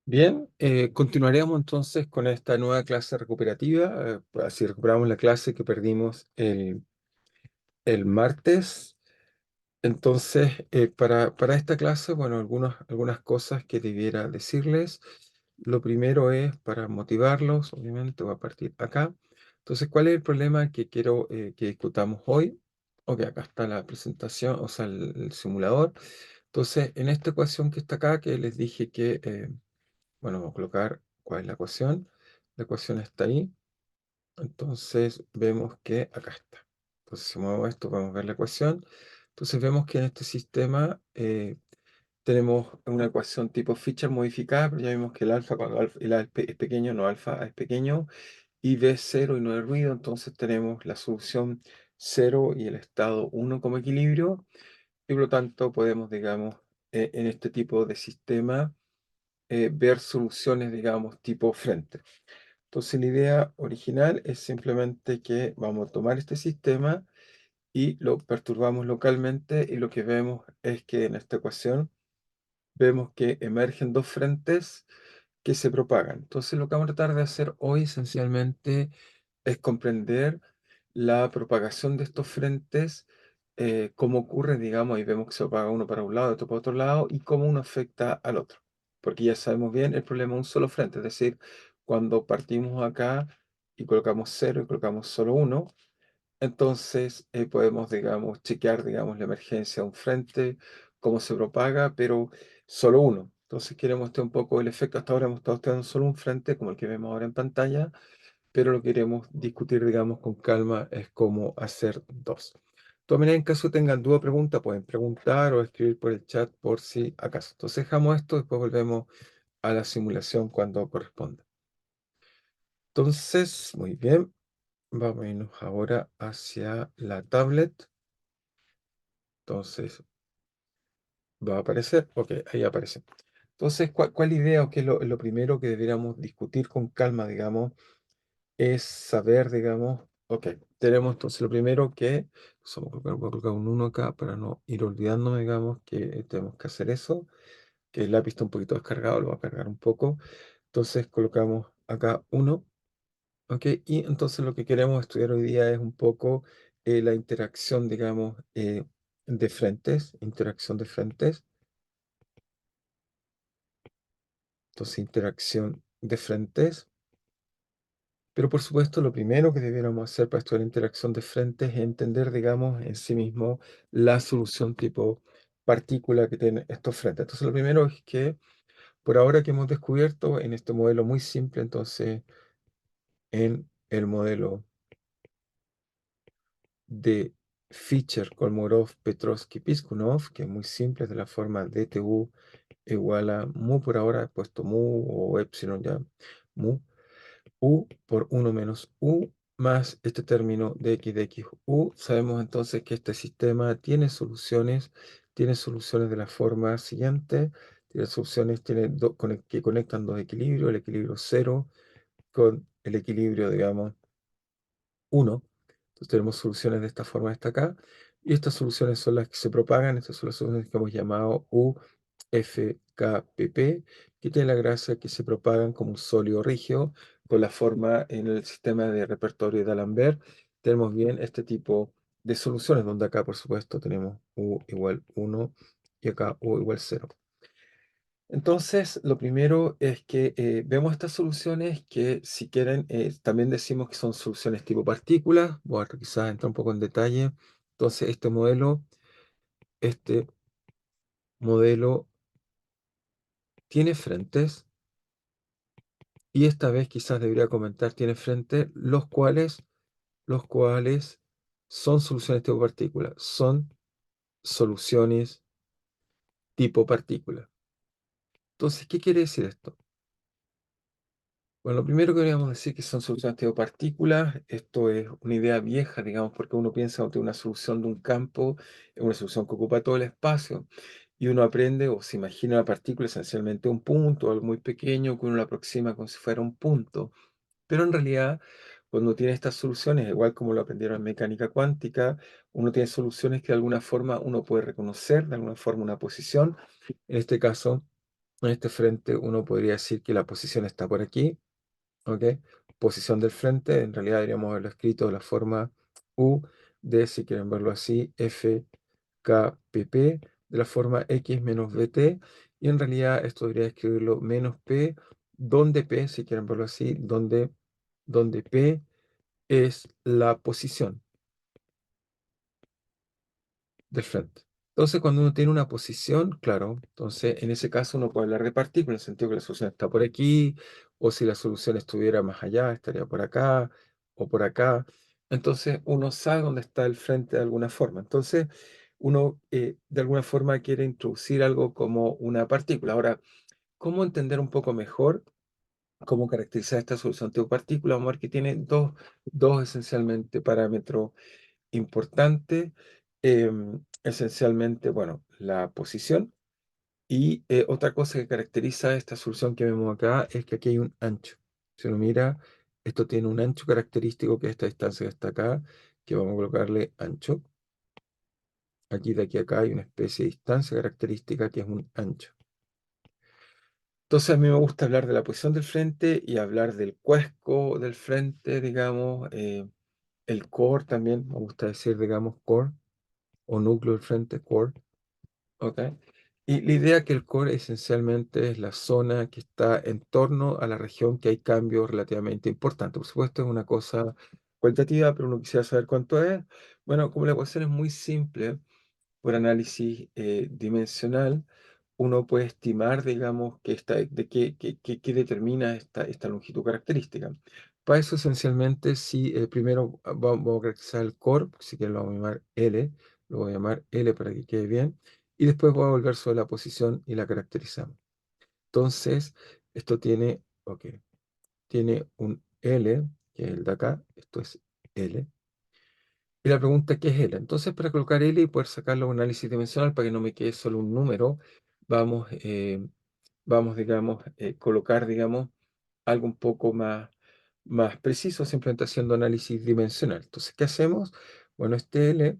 Bien, continuaremos entonces con esta nueva clase recuperativa. Así recuperamos la clase que perdimos el martes. Entonces, para esta clase, bueno, algunas cosas que debiera decirles. Lo primero es para motivarlos, obviamente, voy a partir acá. Entonces, ¿cuál es el problema que quiero que discutamos hoy? Ok, acá está la presentación, o sea, el simulador. Entonces, en esta ecuación que está acá, que les dije que bueno, vamos a colocar cuál es la ecuación. La ecuación está ahí. Entonces vemos que acá está. Entonces si muevo esto, vamos a ver la ecuación. Entonces vemos que en este sistema tenemos una ecuación tipo Fisher modificada, pero ya vimos que el alfa, cuando el A es pequeño, no alfa A es pequeño, y B es cero y no hay ruido, entonces tenemos la solución cero y el estado uno como equilibrio, y por lo tanto podemos, digamos, en este tipo de sistema, ver soluciones, digamos, tipo frente. Entonces la idea original es simplemente que vamos a tomar este sistema y lo perturbamos localmente y lo que vemos es que en esta ecuación vemos que emergen dos frentes que se propagan. Entonces lo que vamos a tratar de hacer hoy esencialmente es comprender la propagación de estos frentes, cómo ocurre, digamos, y vemos que se propaga uno para un lado, otro para otro lado, y cómo uno afecta al otro. Porque ya sabemos bien el problema de un solo frente, es decir, cuando partimos acá y colocamos cero y colocamos solo uno, entonces podemos, digamos, chequear, digamos, la emergencia de un frente, cómo se propaga, pero solo uno. Entonces queremos mostrar un poco el efecto. Hasta ahora hemos estado estudiando solo un frente, como el que vemos ahora en pantalla, pero lo que queremos discutir, digamos, con calma es cómo hacer dos. De todas maneras, en caso tengan duda o pregunta, pueden preguntar o escribir por el chat por si acaso. Entonces dejamos esto, después volvemos a la simulación cuando corresponda. Entonces, muy bien, vamos a irnos ahora hacia la tablet. Entonces, va a aparecer, ok, ahí aparece. Entonces, ¿cuál idea o qué es lo primero que deberíamos discutir con calma, digamos? Es saber, digamos, ok, tenemos entonces lo primero que, voy a colocar un 1 acá para no ir olvidándome, digamos, que tenemos que hacer eso, que el lápiz está un poquito descargado, lo voy a cargar un poco. Entonces colocamos acá 1, ok, y entonces lo que queremos estudiar hoy día es un poco la interacción, digamos, de frentes, interacción de frentes. Entonces, interacción de frentes. Pero por supuesto, lo primero que debiéramos hacer para estudiar interacción de frentes es entender, digamos, en sí mismo la solución tipo partícula que tienen estos frentes. Entonces, lo primero es que por ahora que hemos descubierto en este modelo muy simple, entonces en el modelo de Fischer, Kolmogorov, Petrovsky, Piskunov, que es muy simple, es de la forma dtu igual a mu, por ahora he puesto mu o epsilon ya, mu, u por 1 menos u más este término de x de x u. Sabemos entonces que este sistema tiene soluciones de la forma siguiente, tiene soluciones que conectan dos equilibrios, el equilibrio cero con el equilibrio, digamos, 1. Entonces tenemos soluciones de esta forma hasta acá, y estas soluciones son las que se propagan, estas son las soluciones que hemos llamado UFKPP, que tienen la gracia que se propagan como un sólido rígido, con la forma en el sistema de repertorio de D'Alembert. Tenemos bien este tipo de soluciones, donde acá, por supuesto, tenemos U igual 1 y acá U igual 0. Entonces, lo primero es que vemos estas soluciones que, si quieren, también decimos que son soluciones tipo partículas. Voy a quizás entrar un poco en detalle. Entonces, este modelo tiene frentes, y esta vez quizás debería comentar, tiene frentes, los cuales son soluciones tipo partícula, son soluciones tipo partícula. Entonces, ¿qué quiere decir esto? Bueno, lo primero que deberíamos decir que son soluciones tipo partículas. Esto es una idea vieja, digamos, porque uno piensa que una solución de un campo es una solución que ocupa todo el espacio. Y uno aprende o se imagina la partícula esencialmente un punto, algo muy pequeño que uno lo aproxima como si fuera un punto. Pero en realidad, cuando tiene estas soluciones, igual como lo aprendieron en mecánica cuántica, uno tiene soluciones que de alguna forma uno puede reconocer, de alguna forma una posición. En este caso, En este frente uno podría decir que la posición está por aquí, ¿ok? Posición del frente, en realidad deberíamos haberlo escrito de la forma U de, si quieren verlo así, F KPP de la forma X menos BT, y en realidad esto debería escribirlo menos P, donde P, si quieren verlo así, donde P es la posición del frente. Entonces, cuando uno tiene una posición, claro, entonces en ese caso uno puede hablar de partículas, en el sentido que la solución está por aquí, o si la solución estuviera más allá, estaría por acá o por acá. Entonces, uno sabe dónde está el frente de alguna forma. Entonces, uno de alguna forma quiere introducir algo como una partícula. Ahora, ¿cómo entender un poco mejor cómo caracterizar esta solución tipo partícula? Vamos a ver que tiene dos esencialmente parámetros importante, esencialmente, bueno, la posición. Y otra cosa que caracteriza esta solución que vemos acá es que aquí hay un ancho. Si uno mira, esto tiene un ancho característico, que es esta distancia que está acá, que vamos a colocarle ancho. Aquí de aquí a acá hay una especie de distancia característica que es un ancho. Entonces a mí me gusta hablar de la posición del frente y hablar del cuesco del frente, digamos, el core también, me gusta decir, digamos, core o núcleo del frente, core. ¿Ok? Y la idea que el core esencialmente es la zona que está en torno a la región que hay cambios relativamente importantes. Por supuesto, es una cosa cualitativa, pero uno quisiera saber cuánto es. Bueno, como la ecuación es muy simple, por análisis dimensional, uno puede estimar, digamos, qué determina esta longitud característica. Para eso, esencialmente, si primero vamos a caracterizar el core, si que lo vamos a llamar L, lo voy a llamar L para que quede bien, y después voy a volver sobre la posición y la caracterizamos. Entonces, esto tiene, ok, tiene un L, que es el de acá, esto es L, y la pregunta, ¿qué es L? Entonces, para colocar L y poder sacarlo a un análisis dimensional para que no me quede solo un número, vamos, digamos, colocar, digamos, algo un poco más preciso, simplemente haciendo análisis dimensional. Entonces, ¿qué hacemos? Bueno, este L,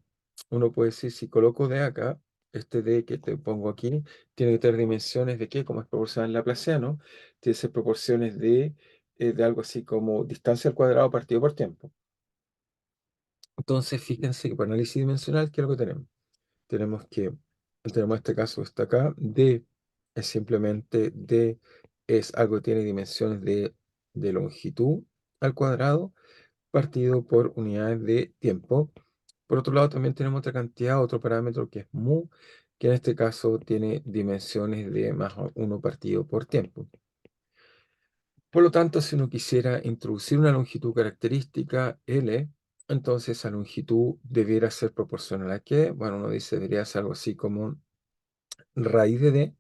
uno puede decir, si coloco D acá, este D que te pongo aquí, tiene que tener dimensiones de qué, como es proporcional en Laplaciano, tiene que ser proporciones de algo así como distancia al cuadrado partido por tiempo. Entonces, fíjense que para análisis dimensional, ¿qué es lo que tenemos? Tenemos este caso que está acá, D es simplemente D es algo que tiene dimensiones de longitud al cuadrado partido por unidades de tiempo. Por otro lado, también tenemos otra cantidad, otro parámetro que es mu, que en este caso tiene dimensiones de más uno partido por tiempo. Por lo tanto, si uno quisiera introducir una longitud característica L, entonces esa longitud debiera ser proporcional a qué. Bueno, uno dice debería ser algo así como raíz de D.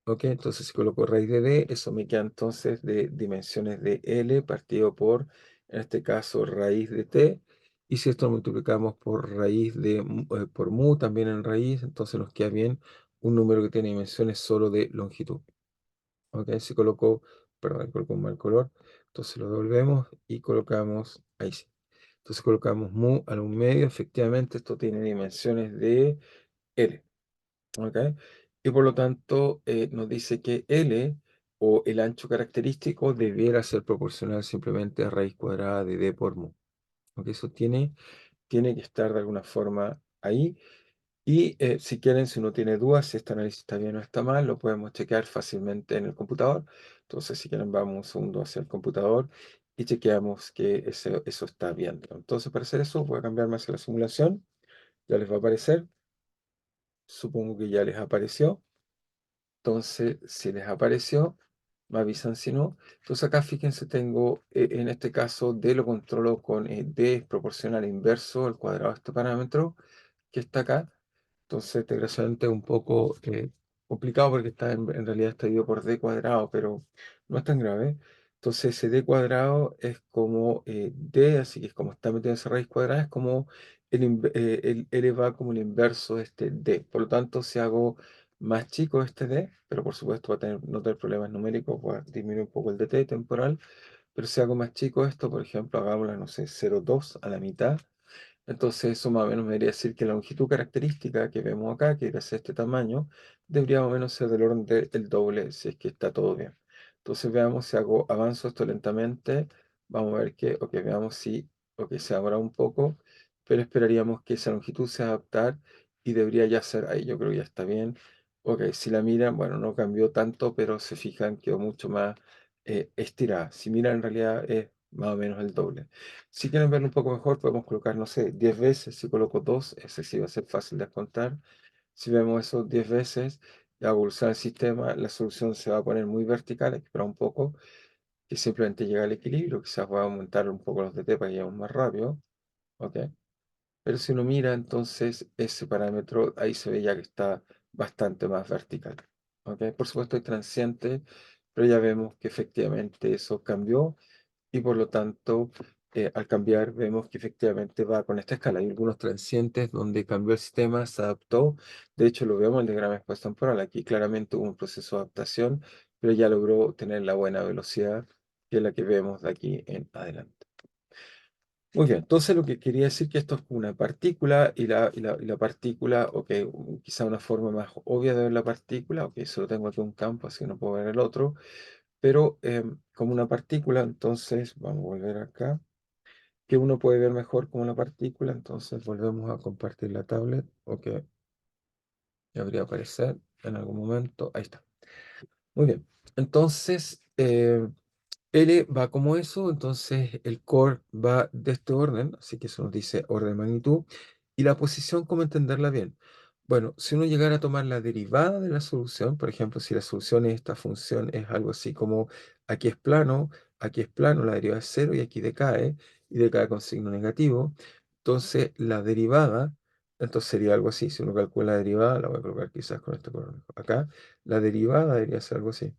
¿Ok? Entonces, si coloco raíz de D, eso me queda entonces de dimensiones de L partido por, en este caso, raíz de T. Y si esto lo multiplicamos por raíz por mu, también en raíz, entonces nos queda bien un número que tiene dimensiones solo de longitud. ¿Ok? Si coloco, perdón, coloco un mal color, entonces lo devolvemos y colocamos, ahí sí. Entonces colocamos mu a un medio, efectivamente esto tiene dimensiones de L. ¿Ok? Y por lo tanto nos dice que L o el ancho característico debiera ser proporcional simplemente a raíz cuadrada de D por mu. ¿Ok? Eso tiene que estar de alguna forma ahí. Y si quieren, si uno tiene dudas, si este análisis está bien o está mal, lo podemos chequear fácilmente en el computador. Entonces, si quieren, vamos un segundo hacia el computador y chequeamos que eso está bien. Entonces, para hacer eso, voy a cambiarme hacia la simulación. Ya les va a aparecer. Supongo que ya les apareció. Entonces, si les apareció, me avisan si no. Entonces, acá fíjense, tengo en este caso D lo controlo con D es proporcional inverso al cuadrado de este parámetro que está acá. Entonces, desgraciadamente es un poco complicado porque en realidad está dividido por D cuadrado, pero no es tan grave. Entonces, ese D cuadrado es como D, así que es como está metido en esa raíz cuadrada, es como el L va como el inverso de este D. Por lo tanto, si hago más chico este D, pero por supuesto va a no tener problemas numéricos, voy a disminuir un poco el dt temporal, pero si hago más chico esto, por ejemplo, hagámoslo, no sé, 0,2 a la mitad, Entonces eso más o menos me debería decir que la longitud característica que vemos acá, que es este tamaño, debería más o menos ser del orden del doble si es que está todo bien. Entonces veamos si avanzo esto lentamente, vamos a ver que, ok, veamos si, ok, se demora un poco, pero esperaríamos que esa longitud se adaptar y debería ya ser ahí, yo creo que ya está bien. Ok, si la miran, bueno, no cambió tanto, pero se fijan, quedó mucho más estirada. Si miran, en realidad es más o menos el doble. Si quieren verlo un poco mejor, podemos colocar, no sé, 10 veces. Si coloco 2, ese sí va a ser fácil de contar. Si vemos eso 10 veces, la evolución del sistema, la solución se va a poner muy vertical, hay que esperar un poco, que simplemente llega al equilibrio, quizás va a aumentar un poco los DT para que lleguemos más rápido, ¿ok? Pero si uno mira, entonces ese parámetro ahí se ve ya que está bastante más vertical, ¿ok? Por supuesto hay transiente, pero ya vemos que efectivamente eso cambió y por lo tanto, al cambiar, vemos que efectivamente va con esta escala. Hay algunos transientes donde cambió el sistema, se adaptó. De hecho, lo vemos en el diagrama espacio-temporal. Aquí claramente hubo un proceso de adaptación, pero ya logró tener la buena velocidad, que es la que vemos de aquí en adelante. Muy bien, entonces lo que quería decir que esto es una partícula y la partícula, ok, quizá una forma más obvia de ver la partícula, ok, solo tengo aquí un campo, así que no puedo ver el otro, pero como una partícula, entonces vamos a volver acá, que uno puede ver mejor como una partícula, entonces volvemos a compartir la tablet, ok, debería aparecer en algún momento, ahí está. Muy bien, entonces L va como eso, entonces el core va de este orden, así que eso nos dice orden de magnitud, y la posición, ¿cómo entenderla bien? Bueno, si uno llegara a tomar la derivada de la solución, por ejemplo, si la solución de esta función es algo así como aquí es plano, la derivada es cero y decae con signo negativo, entonces la derivada, entonces sería algo así, si uno calcula la derivada, la voy a colocar quizás con este color acá, la derivada debería ser algo así.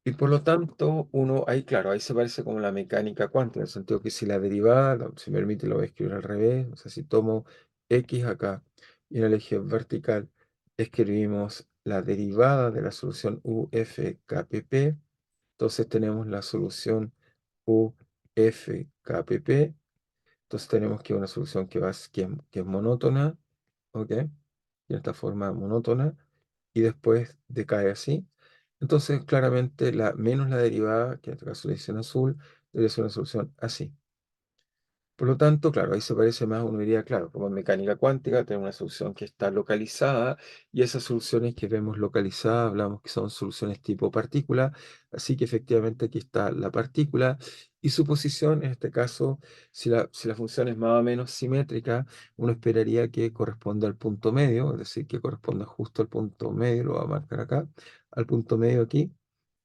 Y por lo tanto, uno, ahí claro, ahí se parece como la mecánica cuántica, en el sentido que si la derivada, si me permite, lo voy a escribir al revés, o sea, si tomo x acá y en el eje vertical escribimos la derivada de la solución UFKPP, entonces tenemos la solución UFKPP, entonces tenemos que una solución que es monótona, ¿ok? De esta forma monótona, y después decae así. Entonces, claramente, menos la derivada, que en este caso le dice en azul, debe ser una solución así. Por lo tanto, claro, ahí se parece más, uno diría, claro, como en mecánica cuántica, tenemos una solución que está localizada y esas soluciones que vemos localizadas, hablamos que son soluciones tipo partícula, así que efectivamente aquí está la partícula y su posición, en este caso, si la función es más o menos simétrica, uno esperaría que corresponda al punto medio, es decir, que corresponda justo al punto medio, lo voy a marcar acá, al punto medio aquí,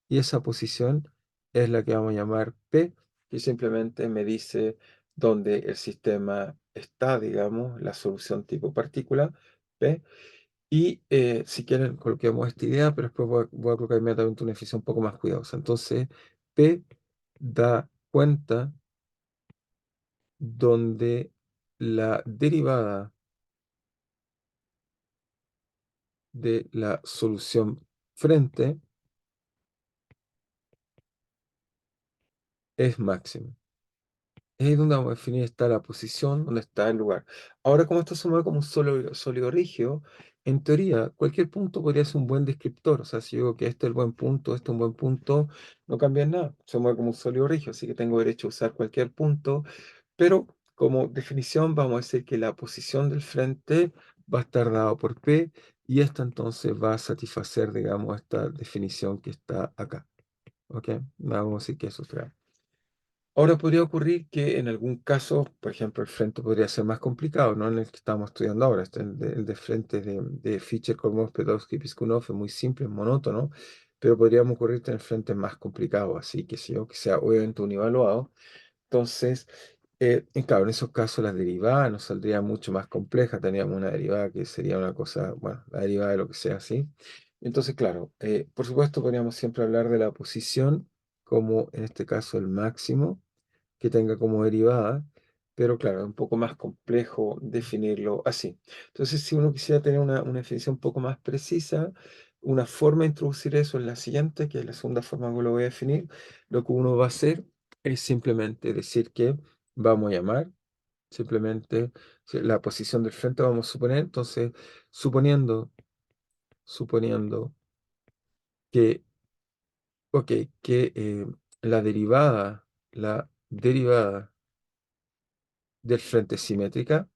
y esa posición es la que vamos a llamar P, que simplemente me dice dónde el sistema está, digamos, la solución tipo partícula, P. Y si quieren, coloquemos esta idea, pero después voy a colocar inmediatamente una definición un poco más cuidadosa. Entonces, P da cuenta donde la derivada de la solución frente es máxima. Es ahí donde vamos a definir está la posición, donde está el lugar. Ahora, como esto se mueve como un sólido rígido, en teoría, cualquier punto podría ser un buen descriptor. O sea, si yo digo que este es el buen punto, este es un buen punto, no cambia en nada. Se mueve como un sólido rígido, así que tengo derecho a usar cualquier punto. Pero como definición, vamos a decir que la posición del frente va a estar dado por P y esta entonces va a satisfacer, digamos, esta definición que está acá. ¿Ok? Vamos a decir que eso será. Ahora podría ocurrir que en algún caso, por ejemplo, el frente podría ser más complicado, no en el que estamos estudiando ahora. El de frente de Fischer, Kolmogorov, Pedowski y Piskunov es muy simple, es monótono, pero podríamos ocurrir tener frentes más complicados, así que, sí, o que sea obviamente univaluado. Entonces, claro, en esos casos las derivadas nos saldrían mucho más complejas. Teníamos una derivada que sería una cosa, bueno, la derivada de lo que sea así. Entonces, claro, por supuesto, podríamos siempre hablar de la posición como en este caso el máximo que tenga como derivada, pero claro, es un poco más complejo definirlo así. Entonces, si uno quisiera tener una definición un poco más precisa, una forma de introducir eso es la siguiente, que es la segunda forma que lo voy a definir. Lo que uno va a hacer es simplemente decir que vamos a llamar simplemente la posición del frente, vamos a suponer, entonces, suponiendo, suponiendo que, ok, que la derivada del frente es simétrica.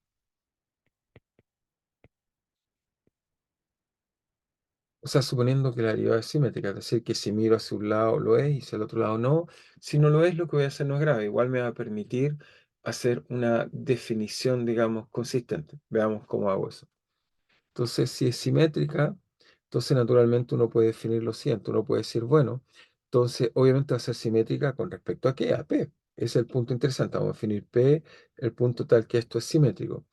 O sea, suponiendo que la derivada es simétrica, es decir, que si miro hacia un lado lo es y hacia el otro lado no. Si no lo es, lo que voy a hacer no es grave. Igual me va a permitir hacer una definición, digamos, consistente. Veamos cómo hago eso. Entonces, si es simétrica, entonces naturalmente uno puede definir lo siguiente. Uno puede decir, bueno, entonces obviamente va a ser simétrica con respecto a qué, a P. Ese es el punto interesante. Vamos a definir P, el punto tal que esto es simétrico.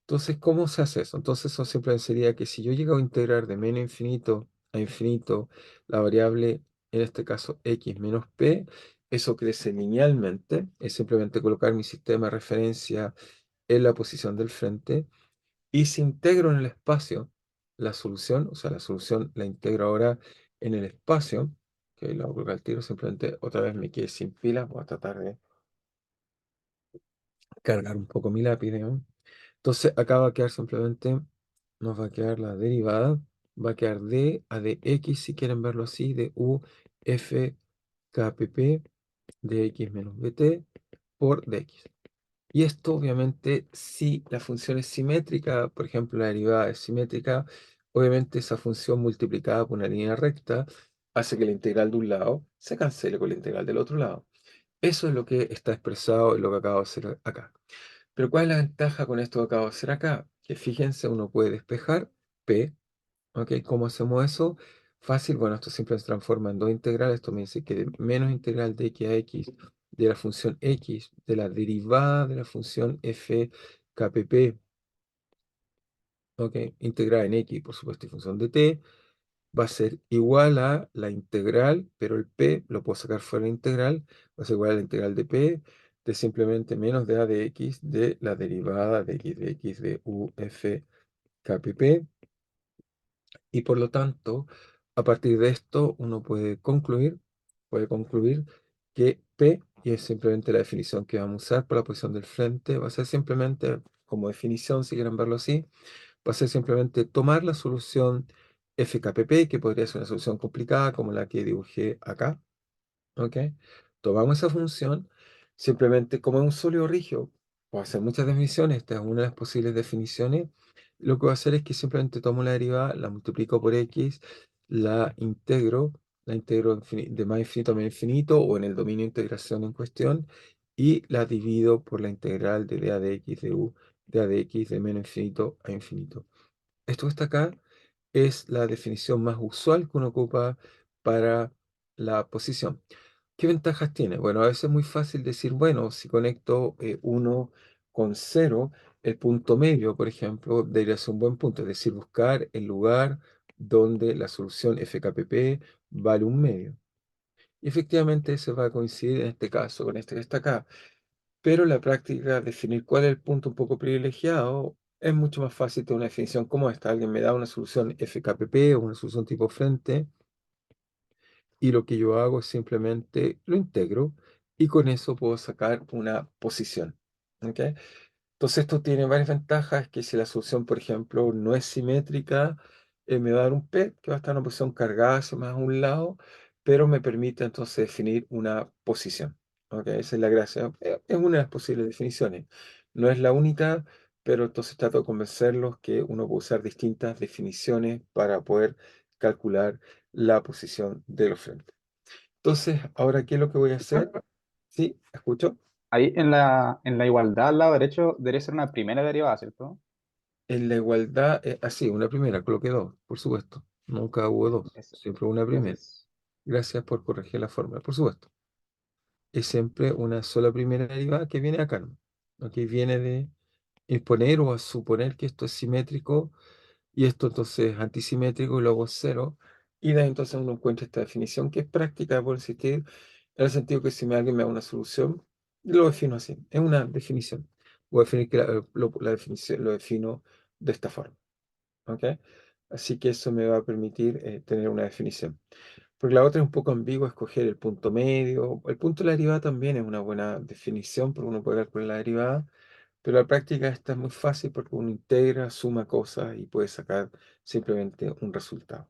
Entonces, ¿cómo se hace eso? Entonces, eso simplemente sería que si yo llego a integrar de menos infinito a infinito la variable, en este caso x menos p, eso crece linealmente, es simplemente colocar mi sistema de referencia en la posición del frente, y si integro en el espacio la solución, o sea, la solución la integro ahora en el espacio, que lo hago al tiro, simplemente otra vez me quedé sin pilas, voy a tratar de cargar un poco mi lápiz, digamos. Entonces acá va a quedar simplemente, nos va a quedar la derivada, va a quedar d a dx, si quieren verlo así, de u f kpp de x menos bt por dx. Y esto obviamente, si la función es simétrica, por ejemplo la derivada es simétrica, obviamente esa función multiplicada por una línea recta hace que la integral de un lado se cancele con la integral del otro lado. Eso es lo que está expresado en lo que acabo de hacer acá. Pero ¿cuál es la ventaja con esto que acabo de hacer acá? Que fíjense, uno puede despejar P, ¿ok? ¿Cómo hacemos eso? Fácil, bueno, esto siempre se transforma en dos integrales. Esto me dice que de menos integral de x a x de la función x, de la derivada de la función f kpp, ¿ok? Integrada en x, por supuesto, y función de t, va a ser igual a la integral, pero el p lo puedo sacar fuera de la integral, va a ser igual a la integral de p de simplemente menos de a de x de la derivada de x de u f kpp. Y por lo tanto, a partir de esto, uno puede concluir que p, y es simplemente la definición que vamos a usar para la posición del frente, va a ser simplemente, como definición, si quieren verlo así, va a ser simplemente tomar la solución FKPP, que podría ser una solución complicada como la que dibujé acá, ¿ok? Tomamos esa función, simplemente como es un sólido rígido, puedo hacer muchas definiciones, esta es una de las posibles definiciones. Lo que voy a hacer es que simplemente tomo la derivada, la multiplico por x, la integro de más infinito a menos infinito o en el dominio de integración en cuestión, y la divido por la integral de dA de x de u, dA de x de menos infinito a infinito. Esto que está acá es la definición más usual que uno ocupa para la posición. ¿Qué ventajas tiene? Bueno, a veces es muy fácil decir, bueno, si conecto 1 con 0, el punto medio, por ejemplo, debería ser un buen punto, es decir, buscar el lugar donde la solución FKPP vale un medio. Y efectivamente eso va a coincidir en este caso con este que está acá. Pero en la práctica, definir cuál es el punto un poco privilegiado es mucho más fácil de una definición como esta. Alguien me da una solución FKPP o una solución tipo frente, y lo que yo hago es simplemente lo integro y con eso puedo sacar una posición. ¿Ok? Entonces esto tiene varias ventajas, que si la solución, por ejemplo, no es simétrica, me va a dar un P que va a estar en una posición cargada hacia más a un lado, pero me permite entonces definir una posición. ¿Ok? Esa es la gracia. Es una de las posibles definiciones. No es la única, pero entonces trato de convencerlos que uno puede usar distintas definiciones para poder calcular la posición de los frentes. Entonces, ahora, ¿qué es lo que voy a hacer? ¿Sí? ¿Escucho? Ahí en la igualdad al lado derecho debería ser una primera derivada, ¿cierto? En la igualdad, así, una primera, coloqué dos, por supuesto. Nunca hubo dos, Es- siempre una primera. Gracias. Gracias por corregir la fórmula, por supuesto. Es siempre una sola primera derivada que viene acá, ¿no? Que viene de exponer o a suponer que esto es simétrico y esto entonces es antisimétrico y luego es cero. Y de ahí entonces uno encuentra esta definición que es práctica, por insistir, en el sentido que si alguien me da una solución, lo defino así. Es una definición. Voy a definir que la definición lo defino de esta forma. ¿Ok? Así que eso me va a permitir tener una definición. Porque la otra es un poco ambigua, escoger el punto medio. El punto de la derivada también es una buena definición, porque uno puede calcular la derivada, pero la práctica esta es muy fácil porque uno integra, suma cosas y puede sacar simplemente un resultado.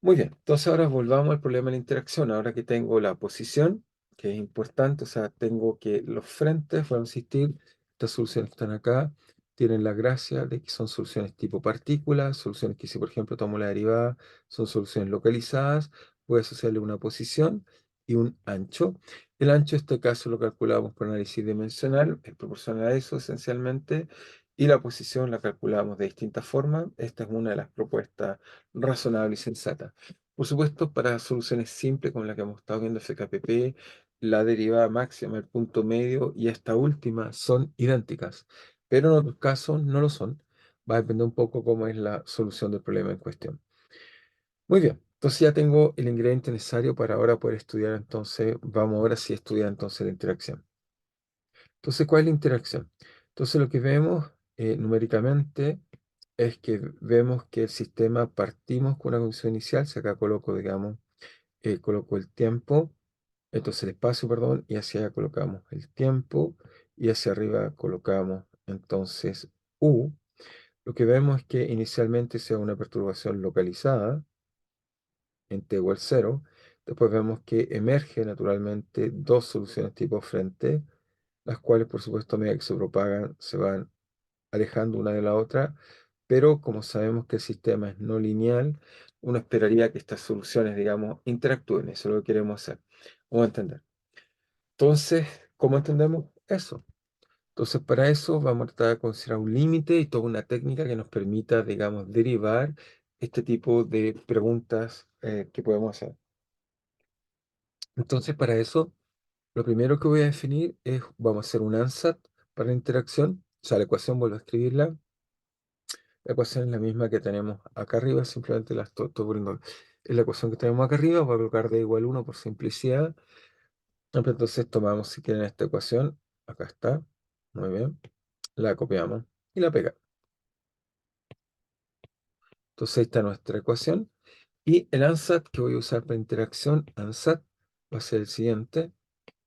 Muy bien, entonces ahora volvamos al problema de la interacción. Ahora que tengo la posición, que es importante, o sea, tengo que los frentes, voy a insistir, estas soluciones que están acá, tienen la gracia de que son soluciones tipo partículas, soluciones que si por ejemplo tomo la derivada, son soluciones localizadas, voy a asociarle una posición y un ancho. El ancho en este caso lo calculamos por análisis dimensional, es proporcional a eso esencialmente, y la posición la calculamos de distintas formas. Esta es una de las propuestas razonable y sensata. Por supuesto, para soluciones simples como la que hemos estado viendo, FKPP, la derivada máxima, el punto medio y esta última son idénticas, pero en otros casos no lo son. Va a depender un poco cómo es la solución del problema en cuestión. Muy bien, entonces ya tengo el ingrediente necesario para ahora poder estudiar, entonces vamos ahora sí a estudiar entonces la interacción. Entonces, ¿cuál es la interacción? Entonces, lo que vemos numéricamente es que vemos que el sistema partimos con una condición inicial, si acá coloco, digamos, coloco el tiempo, entonces el espacio, perdón, y hacia allá colocamos el tiempo, y hacia arriba colocamos entonces U. Lo que vemos es que inicialmente sea una perturbación localizada, en t igual 0. Después vemos que emerge naturalmente dos soluciones tipo frente, las cuales por supuesto a medida que se propagan se van alejando una de la otra, pero como sabemos que el sistema es no lineal, uno esperaría que estas soluciones, digamos, interactúen. Eso es lo que queremos hacer. Vamos a entender. Entonces, ¿cómo entendemos eso? Entonces, para eso vamos a tratar de considerar un límite y toda una técnica que nos permita, digamos, derivar este tipo de preguntas que podemos hacer. Entonces, para eso, lo primero que voy a definir es, vamos a hacer un ANSAT para la interacción. O sea, la ecuación, vuelvo a escribirla. La ecuación es la misma que tenemos acá arriba, simplemente la estoy poniendo en la ecuación que tenemos acá arriba, voy a colocar d igual 1 por simplicidad. Entonces tomamos, si quieren, esta ecuación, acá está, muy bien, la copiamos y la pegamos. Entonces ahí está nuestra ecuación. Y el ANSAT que voy a usar para interacción, ANSAT, va a ser el siguiente.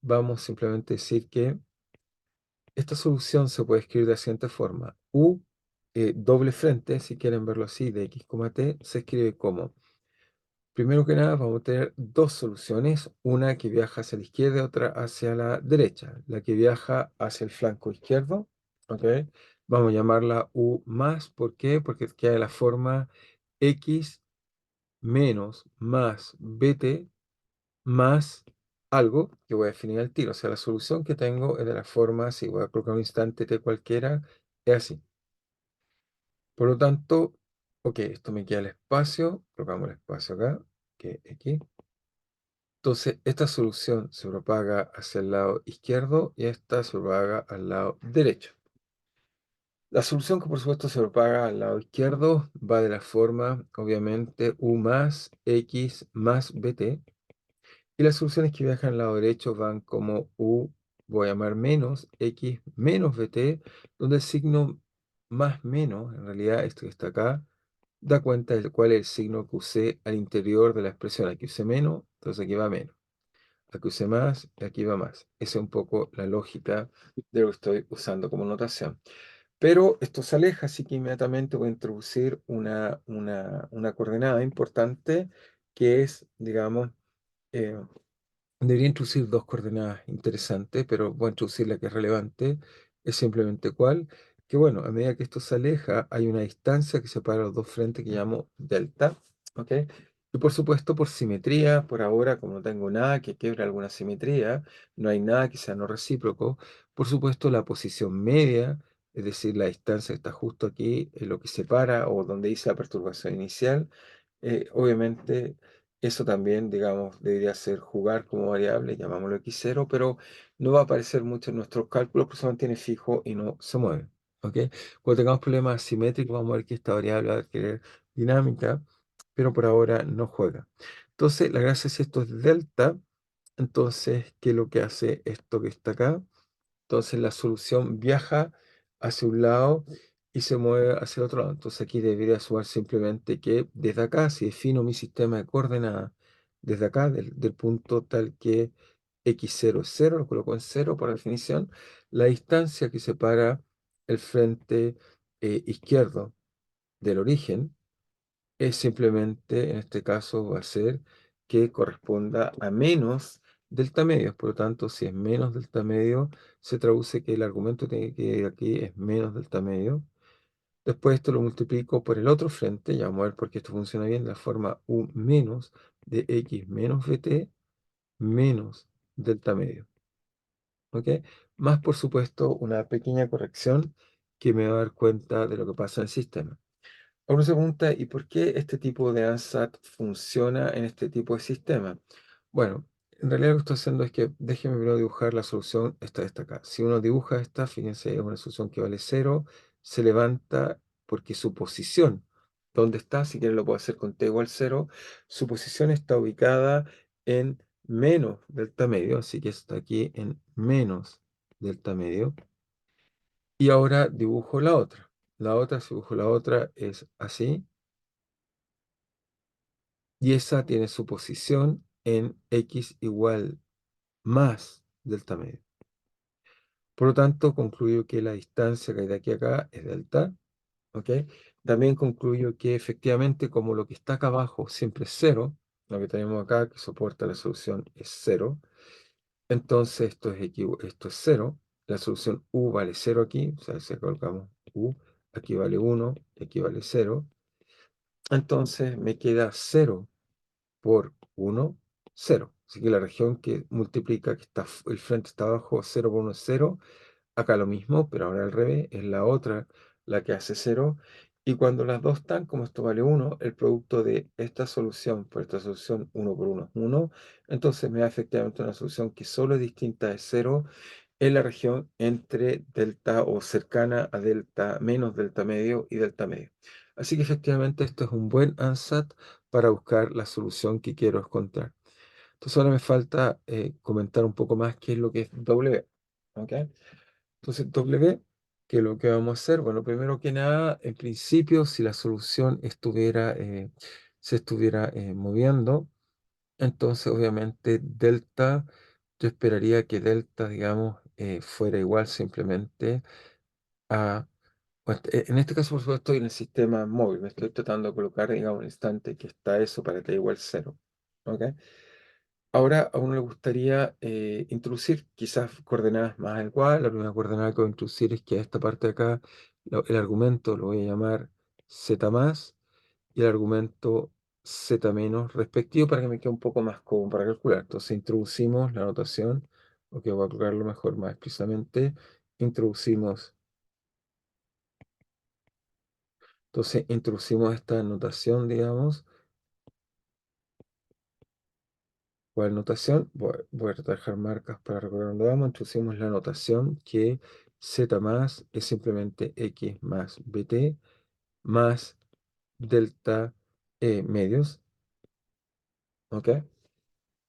Vamos simplemente a decir que esta solución se puede escribir de la siguiente forma. U doble frente, si quieren verlo así, de x, t, se escribe como, primero que nada, vamos a tener dos soluciones, una que viaja hacia la izquierda y otra hacia la derecha. La que viaja hacia el flanco izquierdo, ¿ok? Vamos a llamarla U más, ¿por qué? Porque queda de la forma x menos más bt más algo que voy a definir al tiro. O sea, la solución que tengo es de la forma, si voy a colocar un instante t cualquiera, es así. Por lo tanto, ok, esto me queda el espacio, colocamos el espacio acá, que es aquí. Entonces, esta solución se propaga hacia el lado izquierdo y esta se propaga al lado derecho. La solución que por supuesto se propaga al lado izquierdo va de la forma, obviamente, u más x más bt. Y las soluciones que viajan al lado derecho van como u, voy a llamar menos x menos bt, donde el signo más menos, en realidad esto que está acá, da cuenta de cuál es el signo que usé al interior de la expresión. Aquí usé menos, entonces aquí va menos. Aquí usé más y aquí va más. Esa es un poco la lógica de lo que estoy usando como notación. Pero esto se aleja, así que inmediatamente voy a introducir una coordenada importante que es, digamos, eh, debería introducir dos coordenadas interesantes, pero voy a introducir la que es relevante. Es simplemente cuál, que bueno, a medida que esto se aleja, hay una distancia que separa los dos frentes que llamo delta, ¿ok? Y por supuesto, por simetría, por ahora, como no tengo nada que quiebre alguna simetría, no hay nada que sea no recíproco, por supuesto, la posición media, es decir, la distancia que está justo aquí, es lo que separa o donde dice la perturbación inicial, obviamente eso también, digamos, debería ser jugar como variable, llamámoslo x0, pero no va a aparecer mucho en nuestros cálculos porque se mantiene fijo y no se mueve. ¿Ok? Cuando tengamos problemas asimétricos, vamos a ver que esta variable va a adquirir dinámica, pero por ahora no juega. Entonces, la gracia es si esto es delta, entonces, ¿qué es lo que hace esto que está acá? Entonces, la solución viaja hacia un lado y se mueve hacia el otro lado. Entonces, aquí debería sumar simplemente que desde acá, si defino mi sistema de coordenadas desde acá, del punto tal que x0 es cero, lo coloco en cero por definición, la distancia que separa el frente izquierdo del origen es simplemente, en este caso, va a ser que corresponda a menos delta medio. Por lo tanto, si es menos delta medio, se traduce que el argumento tiene que ir aquí es menos delta medio. Después esto lo multiplico por el otro frente, ya vamos a ver por qué esto funciona bien, la forma u menos de x menos bt menos delta medio. ¿Ok? Más, por supuesto, una pequeña corrección que me va a dar cuenta de lo que pasa en el sistema. Uno se pregunta, ¿y por qué este tipo de ANSAT funciona en este tipo de sistema? Bueno, en realidad lo que estoy haciendo es que déjeme primero dibujar la solución, esta acá. Si uno dibuja esta, fíjense, es una solución que vale cero, se levanta porque su posición, ¿dónde está? Si quieren lo puedo hacer con t igual cero. Su posición está ubicada en menos delta medio, así que está aquí en menos delta medio. Y ahora dibujo la otra. La otra, si dibujo la otra, es así. Y esa tiene su posición en x igual más delta medio. Por lo tanto, concluyo que la distancia que hay de aquí a acá es delta. ¿Ok? También concluyo que efectivamente, como lo que está acá abajo siempre es cero, lo que tenemos acá que soporta la solución es cero, entonces esto es cero. La solución u vale cero aquí, o sea, si colocamos u, aquí vale 1, aquí vale cero. Entonces me queda cero por 1, 0. Así que la región que multiplica, que está, el frente está abajo, 0 por 1 es 0. Acá lo mismo, pero ahora al revés, es la otra la que hace 0. Y cuando las dos están, como esto vale 1, el producto de esta solución por esta solución 1 por 1 es 1. Entonces me da efectivamente una solución que solo es distinta de 0 en la región entre delta o cercana a delta menos delta medio y delta medio. Así que efectivamente esto es un buen ANSAT para buscar la solución que quiero encontrar. Entonces ahora me falta comentar un poco más qué es lo que es W. ¿Ok? Entonces W, ¿qué es lo que vamos a hacer? Bueno, primero que nada, en principio, si la solución se estuviera moviendo, entonces obviamente delta, yo esperaría que delta, digamos, fuera igual simplemente a... En este caso, por supuesto, estoy en el sistema móvil. Me estoy tratando de colocar, digamos, un instante que está eso para t igual cero. ¿Ok? Ahora a uno le gustaría introducir quizás coordenadas más adecuadas. La primera coordenada que voy a introducir es que a esta parte de acá, el argumento lo voy a llamar z más y el argumento z menos respectivo para que me quede un poco más cómodo para calcular. Entonces introducimos la notación, o que voy a colocarlo mejor más expresamente. Introducimos, introducimos esta notación, digamos. ¿Cuál notación? Voy a dejar marcas para recordar dónde vamos. Introducimos la notación que z más es simplemente x más bt más delta medios. ¿Ok?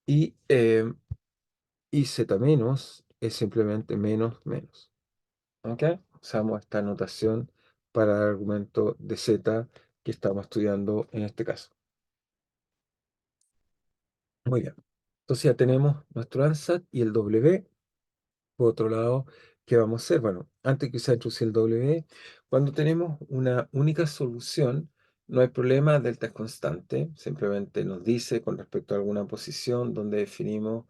Y, z menos es simplemente menos menos. ¿Ok? Usamos esta notación para el argumento de z que estamos estudiando en este caso. Muy bien. Entonces ya tenemos nuestro ANSAT y el W. Por otro lado, ¿qué vamos a hacer? Bueno, antes que se introducir el W, cuando tenemos una única solución, no hay problema, delta es constante, simplemente nos dice con respecto a alguna posición donde definimos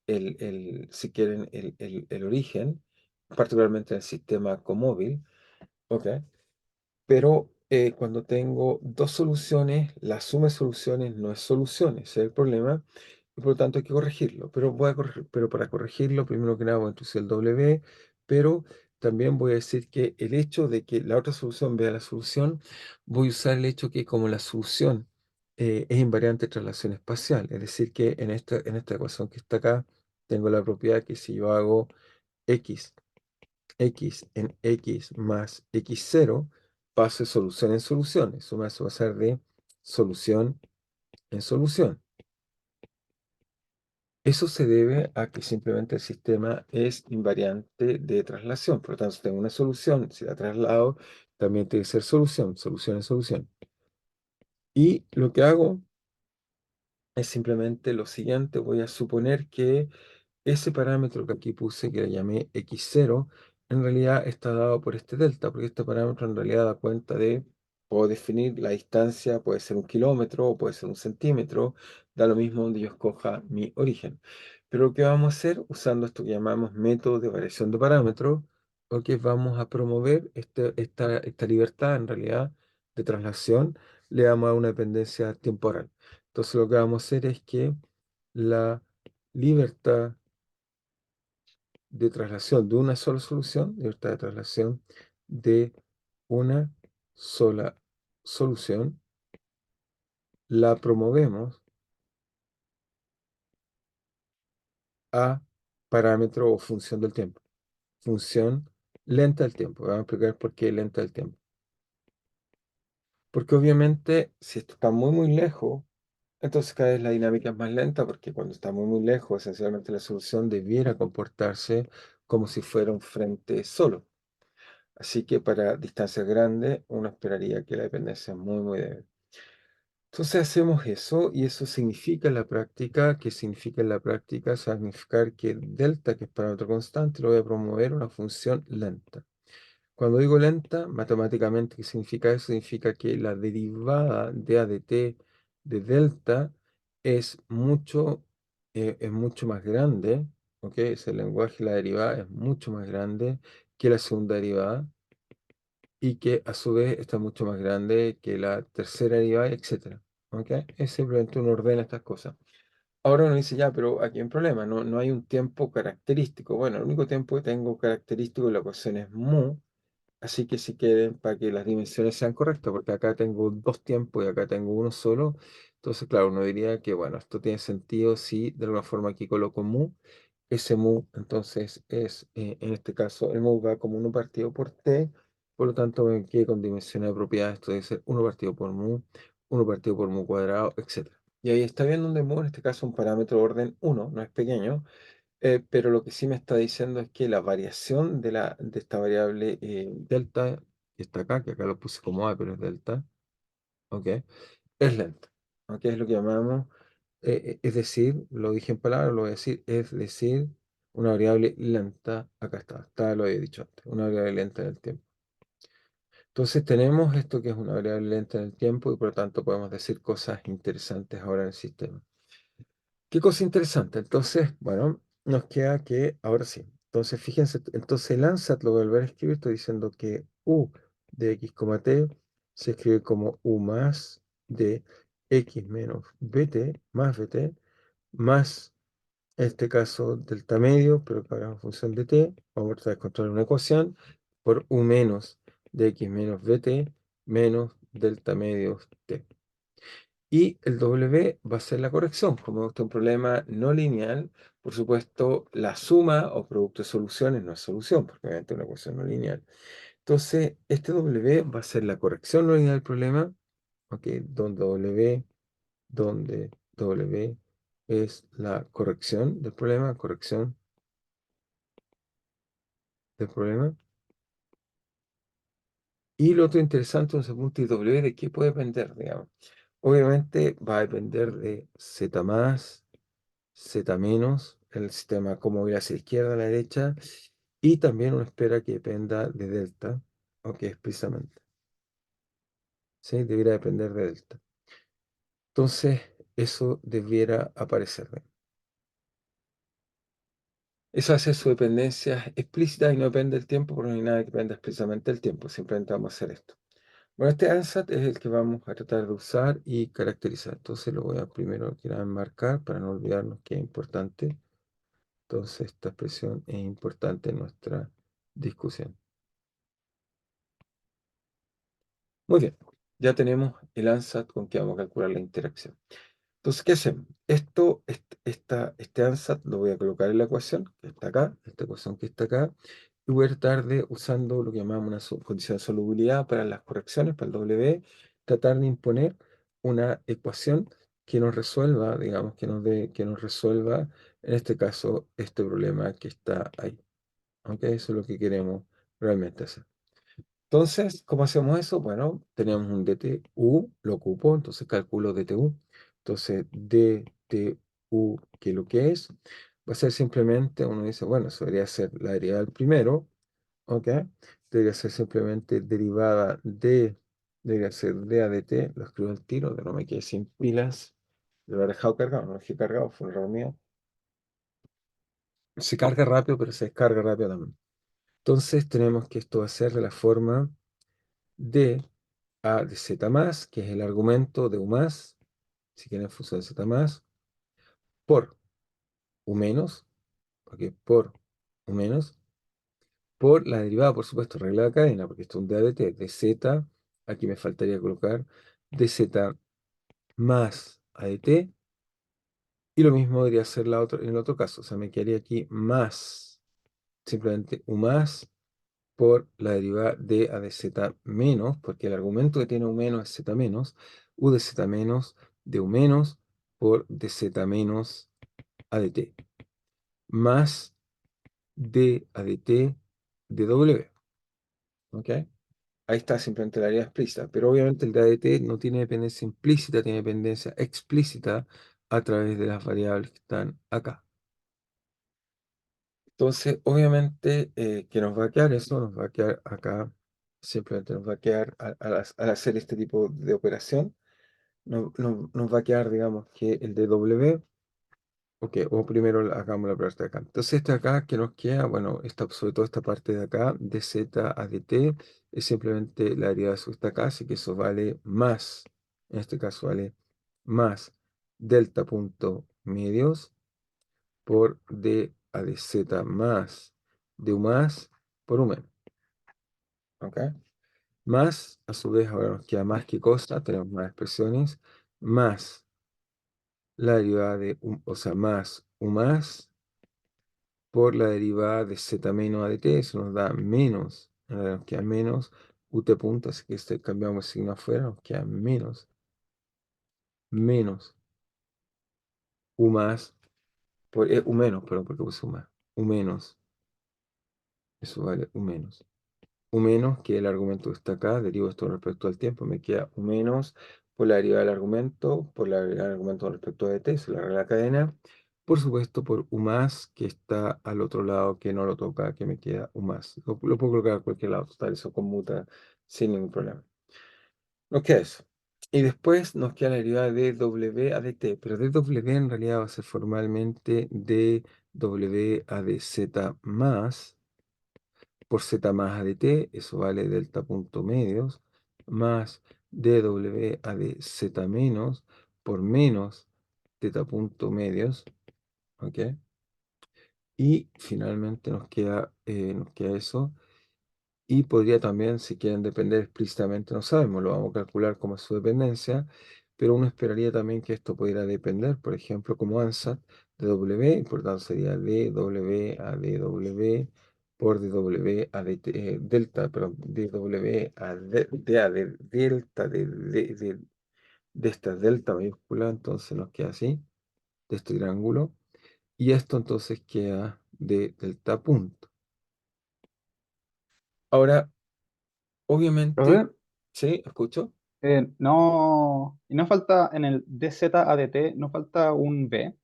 si quieren, el origen, particularmente en el sistema comóvil, ¿ok? Pero cuando tengo dos soluciones, la suma de soluciones no es solución, ese es el problema, y por lo tanto hay que corregirlo. Pero, pero para corregirlo, primero que nada voy a introducir el W, pero también voy a decir que el hecho de que la otra solución vea la solución, voy a usar el hecho que como la solución es invariante de traslación espacial, es decir, que en esta ecuación que está acá, tengo la propiedad que si yo hago x en x más x0 paso de solución en solución. Eso me hace pasar de solución en solución. Eso se debe a que simplemente el sistema es invariante de traslación. Por lo tanto, si tengo una solución, si la traslado, también tiene que ser solución, solución en solución. Y lo que hago es simplemente lo siguiente. Voy a suponer que ese parámetro que aquí puse, que le llamé x0, en realidad está dado por este delta, porque este parámetro en realidad da cuenta de, puedo definir la distancia, puede ser 1 kilómetro o puede ser 1 centímetro, da lo mismo donde yo escoja mi origen. Pero lo que vamos a hacer, usando esto que llamamos método de variación de parámetros, o que vamos a promover esta libertad en realidad de traslación, le damos a una dependencia temporal. Entonces lo que vamos a hacer es que la libertad de traslación de una sola solución, libertad de traslación de una sola solución, la promovemos a parámetro o función del tiempo. Función lenta del tiempo. Vamos a explicar por qué lenta del tiempo. Porque obviamente si esto está muy muy lejos, entonces cada vez la dinámica es más lenta porque cuando está muy muy lejos, esencialmente la solución debiera comportarse como si fuera un frente solo. Así que para distancias grandes uno esperaría que la dependencia es muy, muy débil. Entonces hacemos eso y eso significa en la práctica, ¿qué significa en la práctica? Significar que delta, que es parámetro constante, lo voy a promover una función lenta. Cuando digo lenta, matemáticamente, ¿qué significa eso? Significa que la derivada de a de t de delta es mucho más grande, ¿ok? Es el lenguaje, la derivada es mucho más grande que la segunda derivada y que a su vez está mucho más grande que la tercera derivada, etcétera. ¿Ok? Es simplemente uno ordena estas cosas. Ahora uno dice, ya, pero aquí hay un problema, no hay un tiempo característico. Bueno, el único tiempo que tengo característico de la ecuación es mu, así que si quieren, para que las dimensiones sean correctas, porque acá tengo dos tiempos y acá tengo uno solo, entonces, claro, uno diría que, bueno, esto tiene sentido si de alguna forma aquí coloco mu, ese mu, entonces es, en este caso, el mu va como uno partido por t, por lo tanto, me quedé con dimensiones apropiadas, esto debe ser uno partido por mu, uno partido por mu cuadrado, etcétera. Y ahí está viendo donde mu, en este caso, un parámetro de orden uno, no es pequeño, pero lo que sí me está diciendo es que la variación de esta variable delta, que está acá, que acá lo puse como A, pero es delta, ¿ok? Es lenta, ¿ok? Es lo que llamamos, es decir, lo dije en palabras, lo voy a decir, es decir, una variable lenta, acá está, lo había dicho antes, una variable lenta en el tiempo. Entonces tenemos esto que es una variable lenta en el tiempo y por lo tanto podemos decir cosas interesantes ahora en el sistema. Qué cosa interesante. Entonces, bueno, nos queda que, ahora sí. Entonces, fíjense, entonces el ansat lo voy a volver a escribir. Estoy diciendo que u de x, t se escribe como u más de x menos bt más bt más, en este caso, delta medio, pero que ahora es en función de t. Vamos a tratar de encontrar una ecuación por u menos de x menos bt menos delta medio t. Y el W va a ser la corrección. Como este es un problema no lineal, por supuesto, la suma o producto de soluciones no es solución, porque obviamente es una ecuación no lineal. Entonces, este W va a ser la corrección no lineal del problema, ¿ok? Donde W es la corrección del problema. Y lo otro interesante en ese punto es W de qué puede depender, digamos. Obviamente va a depender de Z más, Z menos, el sistema cómo ir hacia la izquierda, a la derecha, y también uno espera que dependa de delta, o que es precisamente, ¿sí? Debiera depender de delta. Entonces, eso debiera aparecer. ¿Ve? Eso hace su dependencia explícita y no depende del tiempo, porque no hay nada que dependa explícitamente del tiempo, simplemente vamos a hacer esto. Bueno, este ansat es el que vamos a tratar de usar y caracterizar. Entonces lo voy a primero quiero enmarcar para no olvidarnos que es importante. Entonces esta expresión es importante en nuestra discusión. Muy bien, ya tenemos el ansat con que vamos a calcular la interacción. Entonces, ¿qué hacemos? Este ansat lo voy a colocar en la ecuación que está acá, esta ecuación que está acá, y voy a tratar de, usando lo que llamamos una condición de solubilidad para las correcciones, para el W, tratar de imponer una ecuación que nos resuelva, digamos, que nos resuelva, en este caso, este problema que está ahí. ¿Ok? Eso es lo que queremos realmente hacer. Entonces, ¿cómo hacemos eso? Bueno, tenemos un DTU, lo ocupo, entonces calculo DTU. Entonces, dtu, que lo que es, va a ser simplemente, uno dice, bueno, eso debería ser la derivada del primero, ¿ok? Debería ser simplemente derivada de, debería ser de a de t, lo escribo al tiro, de no me quedé sin pilas, lo he dejado cargado, no lo dejé cargado, fue un error mío. Se carga rápido, pero se descarga rápido también. Entonces tenemos que esto va a ser de la forma de a de z más, que es el argumento de u más, si quieren función de z más, por u menos, ok, por u menos, por la derivada, por supuesto, regla de cadena, porque esto es un d a de t, de z, aquí me faltaría colocar de z más a de t, y lo mismo debería ser en el otro caso, o sea, me quedaría aquí más, simplemente u más por la derivada de a de z menos, porque el argumento que tiene u menos es z menos, u de z menos de u menos por de z menos a de t, más d a de t de w. ¿Ok? Ahí está simplemente la derivada explícita, pero obviamente el d a de t no tiene dependencia implícita, tiene dependencia explícita a través de las variables que están acá. Entonces, obviamente, que nos va a quedar eso, nos va a quedar acá, simplemente nos va a quedar al hacer este tipo de operación, nos va a quedar, digamos, que el de W, ok, o primero hagamos la parte de acá. Entonces, este acá que nos queda, bueno, sobre todo esta parte de acá, de Z a de T, es simplemente la derivada de eso que está acá, así que eso vale más, en este caso vale más delta punto medios por d a de z más de u más por u menos. ¿Ok? Más, a su vez, ahora nos queda más que cosa, tenemos más expresiones, más la derivada de u, o sea, más u más por la derivada de z menos a de t, eso nos da menos, ahora nos queda menos ut punto, así que cambiamos el signo afuera, nos queda menos u más, u menos, perdón, porque puse u más, u menos, eso vale u menos. U menos, que el argumento que está acá, derivo esto respecto al tiempo, me queda u menos por la derivada del argumento, por la derivada del argumento respecto a dt, es la regla de la cadena, por supuesto por u más, que está al otro lado, que no lo toca, que me queda u más. Lo puedo colocar a cualquier lado, total, eso conmuta sin ningún problema. Nos queda eso. Y después nos queda la derivada de w a dt, pero de w en realidad va a ser formalmente de w a de z más, por z más a de t, eso vale delta punto medios, más dw a de z menos, por menos teta punto medios, ¿ok? Y finalmente nos queda eso. Y podría también, si quieren depender explícitamente, no sabemos, lo vamos a calcular como su dependencia, pero uno esperaría también que esto pudiera depender, por ejemplo, como ANSAT de W, y por tanto sería dw a dw por dw a delta, perdón, dw a a de delta de esta delta mayúscula, entonces nos queda así, de este triángulo, y esto entonces queda de delta punto. Ahora, obviamente, Profe, ¿sí? ¿Escucho? no, y no falta en el DZ-ADT, no falta un B.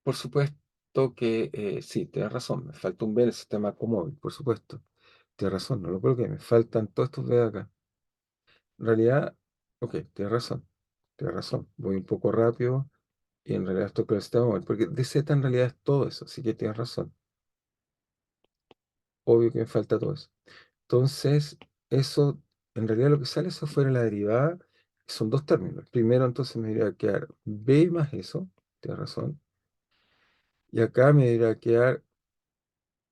Por supuesto que sí, tienes razón, me falta un B del sistema Comóvil, por supuesto. Tienes razón, no lo coloqué, me faltan todos estos B de acá. En realidad, ok, tienes razón, voy un poco rápido y en realidad esto con el sistema móvil, porque DZ en realidad es todo eso, así que tienes razón. Obvio que me falta todo eso. Entonces, eso, en realidad lo que sale eso fuera la derivada, son dos términos. Primero entonces me debería quedar B más eso, tienes razón, y acá me debería quedar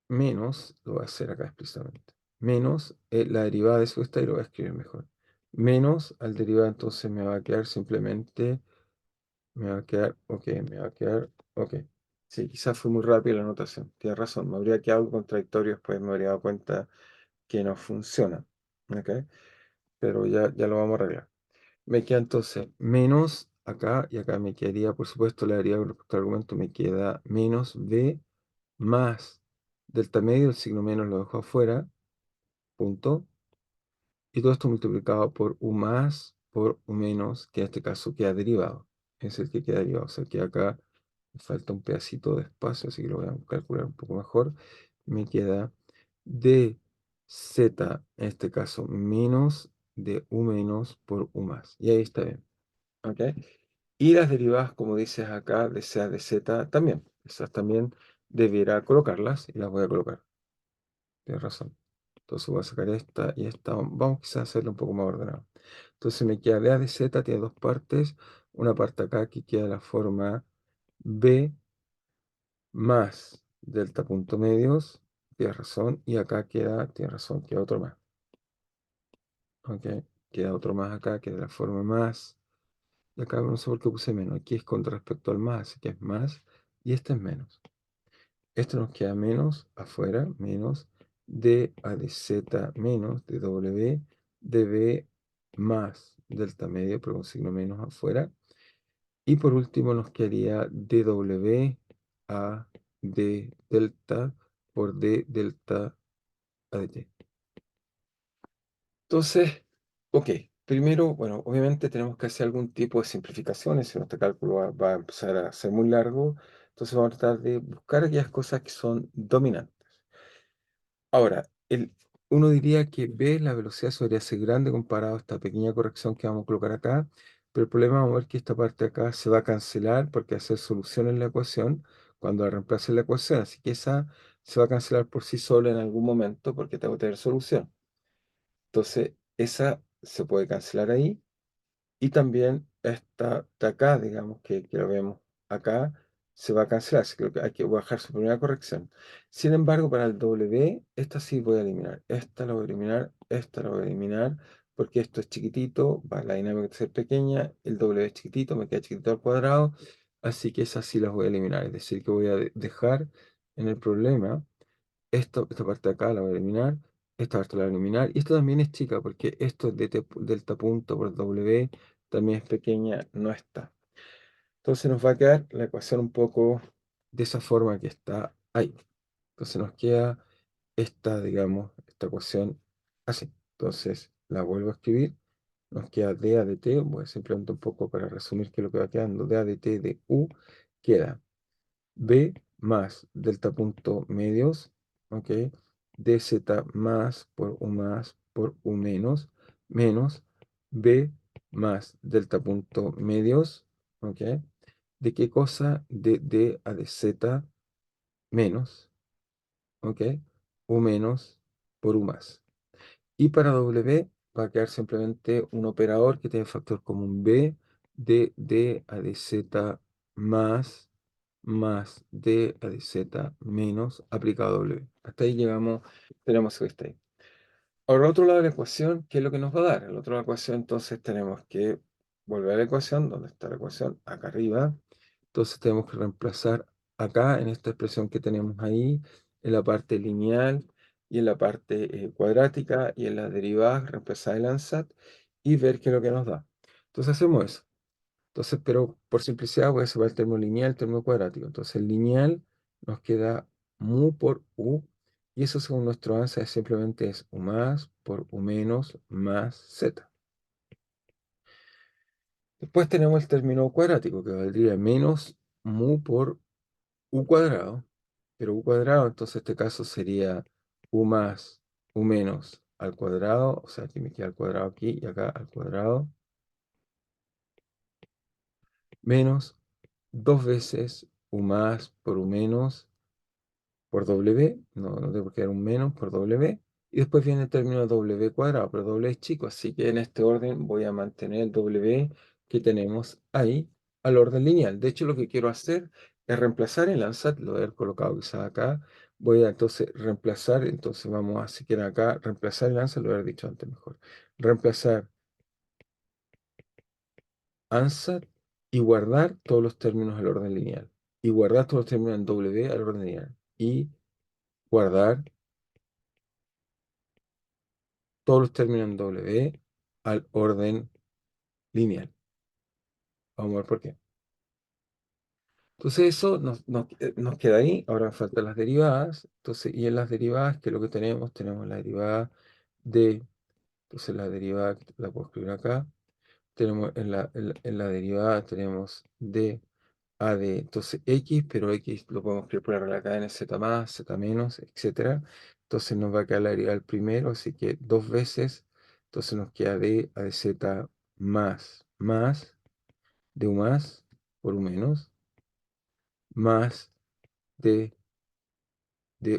menos, lo voy a hacer acá explícitamente, menos la derivada de eso que está y lo voy a escribir mejor. Menos al derivado, entonces me va a quedar simplemente, me va a quedar, ok, me va a quedar, ok. Sí, quizás fue muy rápida la anotación, tienes razón, me habría quedado algo contradictorio, después me habría dado cuenta que no funciona, ok, pero ya lo vamos a arreglar. Me queda entonces menos acá y acá me quedaría, por supuesto, la derivada con respecto al argumento me queda menos b más delta medio, el signo menos lo dejo afuera, punto. Y todo esto multiplicado por u más por u menos, que en este caso queda derivado. Es el que queda derivado. O sea que acá me falta un pedacito de espacio, así que lo voy a calcular un poco mejor. Me queda dz, en este caso, menos de u menos por u más. Y ahí está bien. ¿Ok? Y las derivadas, como dices acá, de sea de z también. Esas también debiera colocarlas y las voy a colocar. Tienes razón. Entonces voy a sacar esta y esta. Vamos quizás a hacerlo un poco más ordenado. Entonces me queda d de z, tiene dos partes. Una parte acá que queda de la forma b más delta punto medios. Tienes razón. Y acá queda, tienes razón, queda otro más. ¿Ok? Queda otro más acá, que de la forma más. Y acá no sé por qué puse menos. Aquí es con respecto al más, así que es más. Y este es menos. Esto nos queda menos afuera, menos d a de z menos de w de b más delta medio, pero con signo menos afuera. Y por último nos quedaría dw a d delta por d delta a de t. Entonces, ok, primero, bueno, obviamente tenemos que hacer algún tipo de simplificaciones, si no este cálculo va a empezar a ser muy largo, entonces vamos a tratar de buscar aquellas cosas que son dominantes. Ahora, uno diría que B, la velocidad debería ser grande comparado a esta pequeña corrección que vamos a colocar acá, pero el problema vamos a ver que esta parte de acá se va a cancelar porque va a hacer solución en la ecuación cuando la reemplace en la ecuación, así que esa se va a cancelar por sí sola en algún momento porque tengo que tener solución. Entonces, esa se puede cancelar ahí. Y también esta de acá, digamos que lo vemos acá, se va a cancelar. Así que hay que bajar su primera corrección. Sin embargo, para el W, esta sí voy a eliminar. Esta la voy a eliminar, esta la voy a eliminar, porque esto es chiquitito, va la dinámica de ser pequeña, el W es chiquitito, me queda chiquitito al cuadrado, así que esas sí las voy a eliminar. Es decir, que voy a dejar en el problema esta parte de acá la voy a eliminar, esta parte la voy a eliminar, y esto también es chica, porque esto es de delta punto por W, también es pequeña, no está. Entonces nos va a quedar la ecuación un poco de esa forma que está ahí. Entonces nos queda esta, digamos, esta ecuación así. Entonces la vuelvo a escribir. Nos queda dA de t, voy simplemente un poco para resumir qué es lo que va quedando. dA de t de u queda B más delta punto medios, ¿ok? dz más por u menos, menos B más delta punto medios, ¿ok? ¿De qué cosa? De d a de z menos, ¿ok? U menos por u más. Y para W va a quedar simplemente un operador que tiene factor común B de d a de z más d a de z menos aplicado a W. Hasta ahí llegamos, tenemos que estar ahí. Ahora, al otro lado de la ecuación, ¿qué es lo que nos va a dar? Al otro lado de la ecuación, entonces tenemos que volver a la ecuación. ¿Dónde está la ecuación? Acá arriba. Entonces tenemos que reemplazar acá, en esta expresión que tenemos ahí, en la parte lineal y en la parte cuadrática y en las derivadas, reemplazar el ansat y ver qué es lo que nos da. Entonces hacemos eso. Entonces, pero por simplicidad voy a separar el término lineal y el término cuadrático. Entonces el lineal nos queda mu por u, y eso según nuestro ansat simplemente es u más por u menos más z. Después tenemos el término cuadrático, que valdría menos mu por u cuadrado, pero u cuadrado, entonces este caso sería u más u menos al cuadrado, o sea, que me queda al cuadrado aquí y acá al cuadrado, menos dos veces u más por u menos por W, no debe quedar un menos por W, y después viene el término W cuadrado, pero W es chico, así que en este orden voy a mantener el W que tenemos ahí al orden lineal. De hecho, lo que quiero hacer es reemplazar el ansat, lo voy a haber colocado quizás acá, voy a entonces reemplazar, entonces vamos a, si quieren acá, reemplazar el ansat, lo voy a haber dicho antes mejor, reemplazar ansat y guardar todos los términos al orden lineal, y guardar todos los términos en W al orden lineal, y guardar todos los términos en W al orden lineal. Vamos a ver por qué. Entonces eso nos queda ahí. Ahora faltan las derivadas. Entonces, y en las derivadas, ¿qué es lo que tenemos? Tenemos la derivada de, entonces la derivada la puedo escribir acá, tenemos en la derivada tenemos d a de, entonces x, pero x lo podemos escribir por la cadena z más, z menos, etcétera. Entonces nos va a quedar la derivada del primero, así que dos veces, entonces nos queda d a de z más de u más por u menos, más de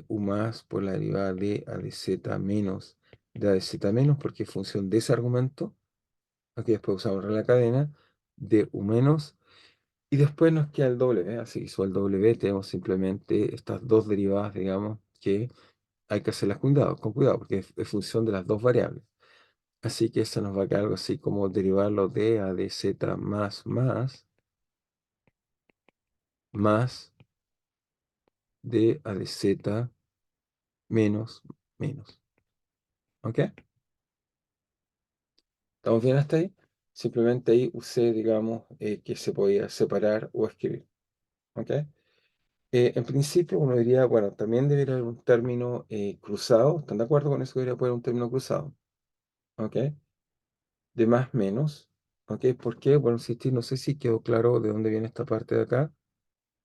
u más por la derivada de a de z menos de a de z menos, porque es función de ese argumento. Aquí después usamos la cadena de u menos y después nos queda el w. Así que sobre el w tenemos simplemente estas dos derivadas, digamos, que hay que hacerlas con cuidado, porque es función de las dos variables. Así que eso nos va a quedar algo así como derivarlo de a de z más de a de z menos menos. ¿Ok? ¿Estamos bien hasta ahí? Simplemente ahí usé, digamos, que se podía separar o escribir. ¿Ok? En principio uno diría, bueno, también debería haber un término cruzado. ¿Están de acuerdo con eso? Que debería poner un término cruzado. ¿Ok? De más menos. ¿Ok? ¿Por qué? Bueno, insistir, no sé si quedó claro de dónde viene esta parte de acá.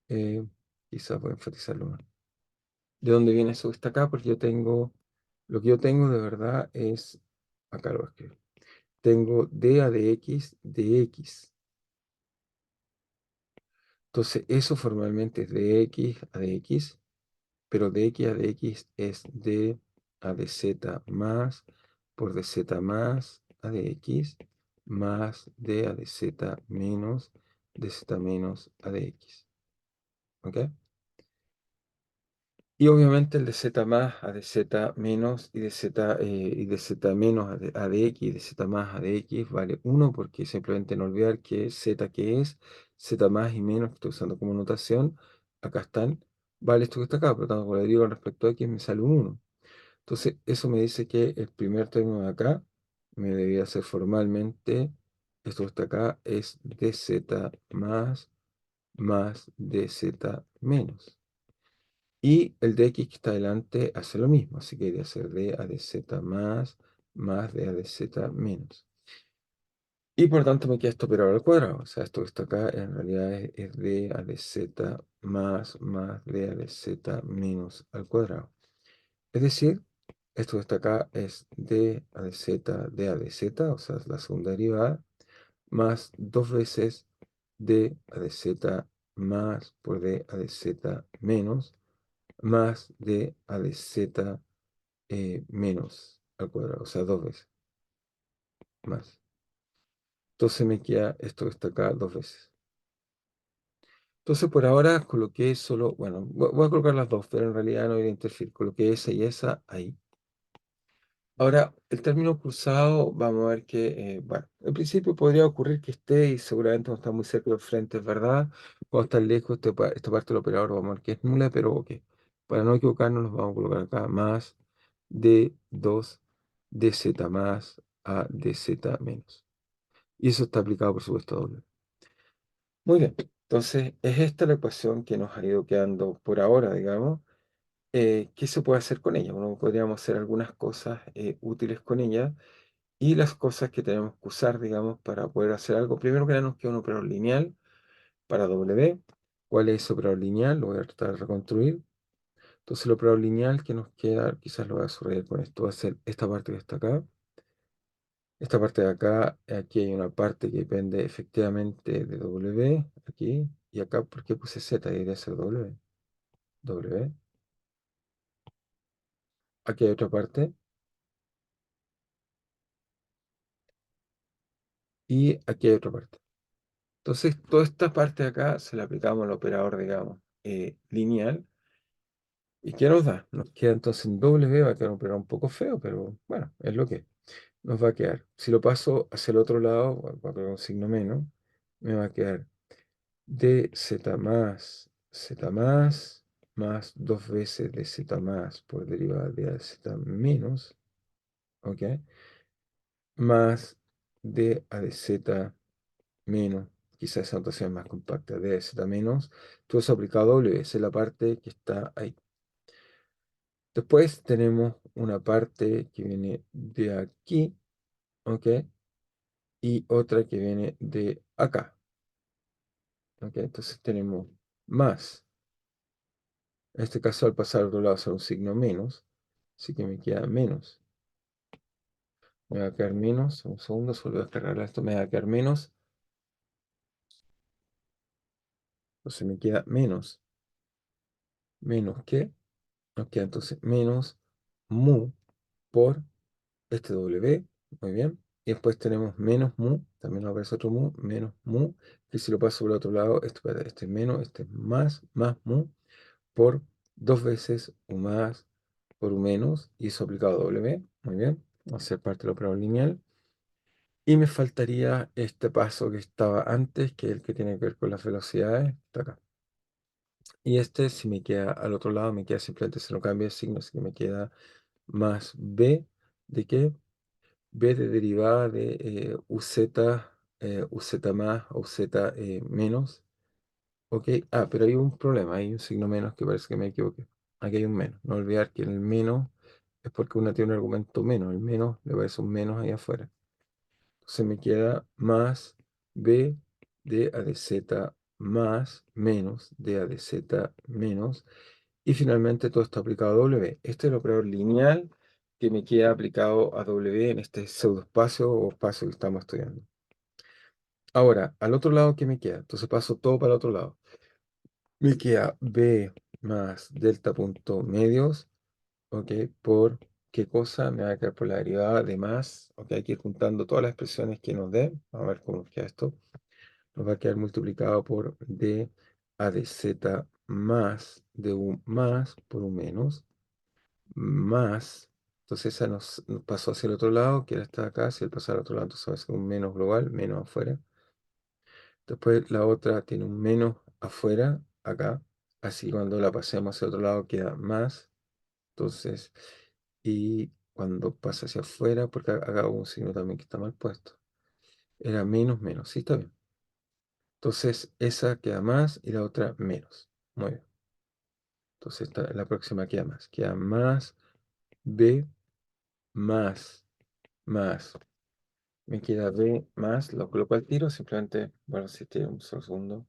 Eh, Quizás voy a enfatizarlo más. ¿De dónde viene eso que está acá? Porque lo que yo tengo de verdad es, acá lo escribo. Tengo d a de x de x. Entonces, eso formalmente es de x a de x, pero de x a de x es d a de z más por de z más a de x más d a de z menos de z menos a de x. ¿Ok? Y obviamente el de z más a de z menos y de z menos a de x y de z más a de x vale 1 porque simplemente no olvidar que z que es, z más y menos que estoy usando como notación, acá están, vale esto que está acá, por lo tanto, cuando le digo respecto a x me sale un 1. Entonces eso me dice que el primer término de acá me debería ser formalmente, esto que está acá es dz más dz menos. Y el de x que está adelante hace lo mismo, así que debería ser d a de z más d a de z menos. Y por tanto me queda esto operador al cuadrado, o sea, esto que está acá en realidad es d a de z más d a de z menos al cuadrado. Es decir, esto que está acá es d a de z, d a de z, o sea, es la segunda derivada, más dos veces d a de z más por d a de z menos más de a de z menos al cuadrado, o sea, dos veces más. Entonces me queda esto que está acá dos veces. Entonces por ahora coloqué solo, bueno, voy a colocar las dos, pero en realidad no voy a interferir. Coloqué esa y esa ahí. Ahora, el término cruzado, vamos a ver que, bueno, en principio podría ocurrir que esté y seguramente no está muy cerca del frente, es verdad. Cuando está lejos, esta parte del operador vamos a ver que es nula, pero ok. Para no equivocarnos, nos vamos a colocar acá más de 2 dz más a dz menos. Y eso está aplicado, por supuesto, a doble. Muy bien, entonces es esta la ecuación que nos ha ido quedando por ahora, digamos. ¿Qué se puede hacer con ella? Bueno, podríamos hacer algunas cosas útiles con ella. Y las cosas que tenemos que usar, digamos, para poder hacer algo. Primero que nada nos queda un operador lineal para W. ¿Cuál es ese operador lineal? Lo voy a tratar de reconstruir. Entonces el operador lineal que nos queda, quizás lo voy a subrayar con esto, va a ser esta parte que está acá. Esta parte de acá, aquí hay una parte que depende efectivamente de W, aquí. Y acá, ¿por qué puse Z? Debería ser W. W. Aquí hay otra parte. Y aquí hay otra parte. Entonces, toda esta parte de acá se la aplicamos al operador, digamos, lineal. ¿Y qué nos da? Nos queda entonces en W, va a quedar un operador un poco feo, pero bueno, es lo que es. Nos va a quedar. Si lo paso hacia el otro lado, va a quedar un signo menos, me va a quedar dz más dos veces de z más por derivada de z menos, ¿ok? Más d a de z menos, quizás esa notación es más compacta, d a de z menos, todo eso aplicado a W, esa es la parte que está ahí. Después tenemos una parte que viene de aquí, ¿ok? y otra que viene de acá. ¿Ok? Entonces tenemos más. En este caso, al pasar al otro lado, será un signo menos. Así que me queda menos. Me va a quedar menos. Un segundo, solo voy a descargar esto. Me va a quedar menos. Entonces me queda menos. ¿Menos qué? Nos queda entonces menos mu por este W. Muy bien. Y después tenemos menos mu. También nos aparece otro mu. Menos mu. Y si lo paso por el otro lado, este es menos. Este es más mu. Por dos veces u más por u menos. Y eso aplicado a W. Muy bien. Va a ser parte del operador lineal. Y me faltaría este paso que estaba antes, que es el que tiene que ver con las velocidades. Está acá. Y este, si me queda al otro lado, me queda simplemente, se lo cambia de signo, así que me queda más b de qué? B de derivada de uz más o z menos. Ok, pero hay un problema, hay un signo menos que parece que me equivoqué. Aquí hay un menos. No olvidar que el menos es porque uno tiene un argumento menos. El menos le parece un menos ahí afuera. Entonces me queda más b de a de z más menos de a de z menos. Y finalmente todo está aplicado a W. Este es el operador lineal que me queda aplicado a W en este pseudoespacio o espacio que estamos estudiando. Ahora, al otro lado, ¿qué me queda? Entonces paso todo para el otro lado. Me queda B más delta punto medios, ¿ok? ¿Por qué cosa? Me va a quedar por la derivada de más, ¿ok? Hay que ir juntando todas las expresiones que nos den. Vamos a ver cómo nos queda esto. Nos va a quedar multiplicado por D a de Z más de U más por U menos más, entonces esa nos pasó hacia el otro lado, que era esta de acá, si él pasar al otro lado, entonces va a ser un menos global, menos afuera. Después la otra tiene un menos afuera, acá, así cuando la pasemos hacia el otro lado queda más, entonces, y cuando pasa hacia afuera, porque acá hubo un signo también que está mal puesto, era menos, menos, sí, está bien. Entonces esa queda más y la otra menos. Muy bien. Entonces la próxima queda más b más más. Me queda B más, lo coloco al tiro, simplemente, bueno, si tiene un solo segundo.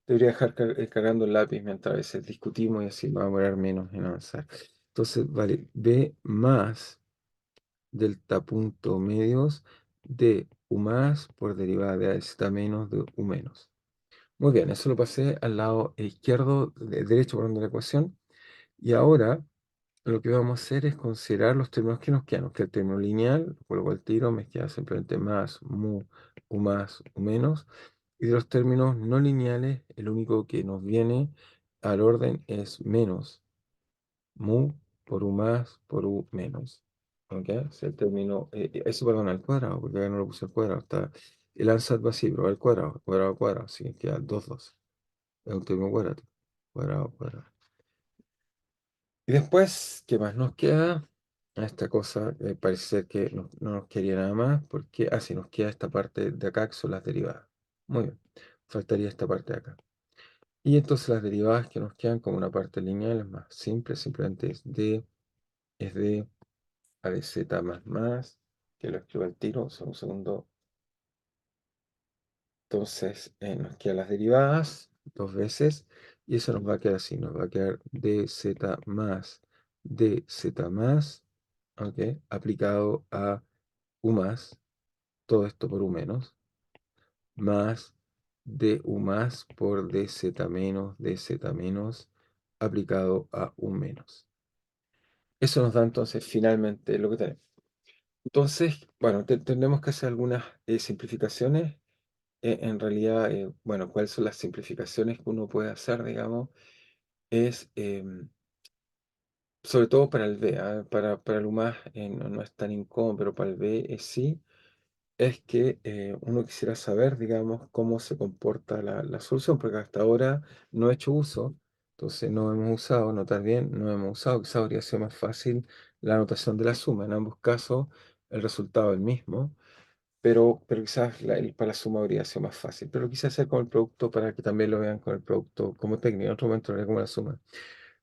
Debería dejar cargando el lápiz mientras a veces discutimos y así va a demorar menos en avanzar. Entonces, vale, B más delta punto medios de U más por derivada de A Z menos de U menos. Muy bien, eso lo pasé al lado izquierdo, derecho, perdón, de la ecuación. Y ahora lo que vamos a hacer es considerar los términos que nos quedan. Nos queda el término lineal, lo coloco al tiro, me queda simplemente más, mu, u más, u menos. Y de los términos no lineales, el único que nos viene al orden es menos, mu por u más por u menos. ¿Ok? Es el término, eso perdón, al cuadrado, porque acá no lo puse al cuadrado. Está el ansat vacío, pero al cuadrado, cuadrado, cuadrado, así que queda 2 2. Es un término cuadrado, cuadrado, cuadrado. Y después, ¿qué más nos queda? Esta cosa parece ser que no nos quedaría nada más, porque así nos queda esta parte de acá que son las derivadas. Muy bien, faltaría esta parte de acá. Y entonces las derivadas que nos quedan como una parte lineal es más simple, simplemente es d a de z más, que lo escribo al tiro, solo un segundo. Entonces nos quedan las derivadas dos veces, y eso nos va a quedar así, nos va a quedar dz más, ¿ok? Aplicado a u más, todo esto por u menos, más du más por dz menos, aplicado a u menos. Eso nos da entonces finalmente lo que tenemos. Entonces, bueno, tendremos que hacer algunas simplificaciones. En realidad, bueno, ¿cuáles son las simplificaciones que uno puede hacer, digamos? Es, sobre todo para el B, para el U más no es tan incómodo, pero para el B sí. Es que uno quisiera saber, digamos, cómo se comporta la solución, porque hasta ahora no he hecho uso, entonces no hemos usado, notar bien, no hemos usado, quizás habría sido más fácil la anotación de la suma. En ambos casos, el resultado es el mismo, pero quizás para la suma habría sido más fácil. Pero quise hacer con el producto para que también lo vean con el producto como técnica. En otro momento lo haré como la suma.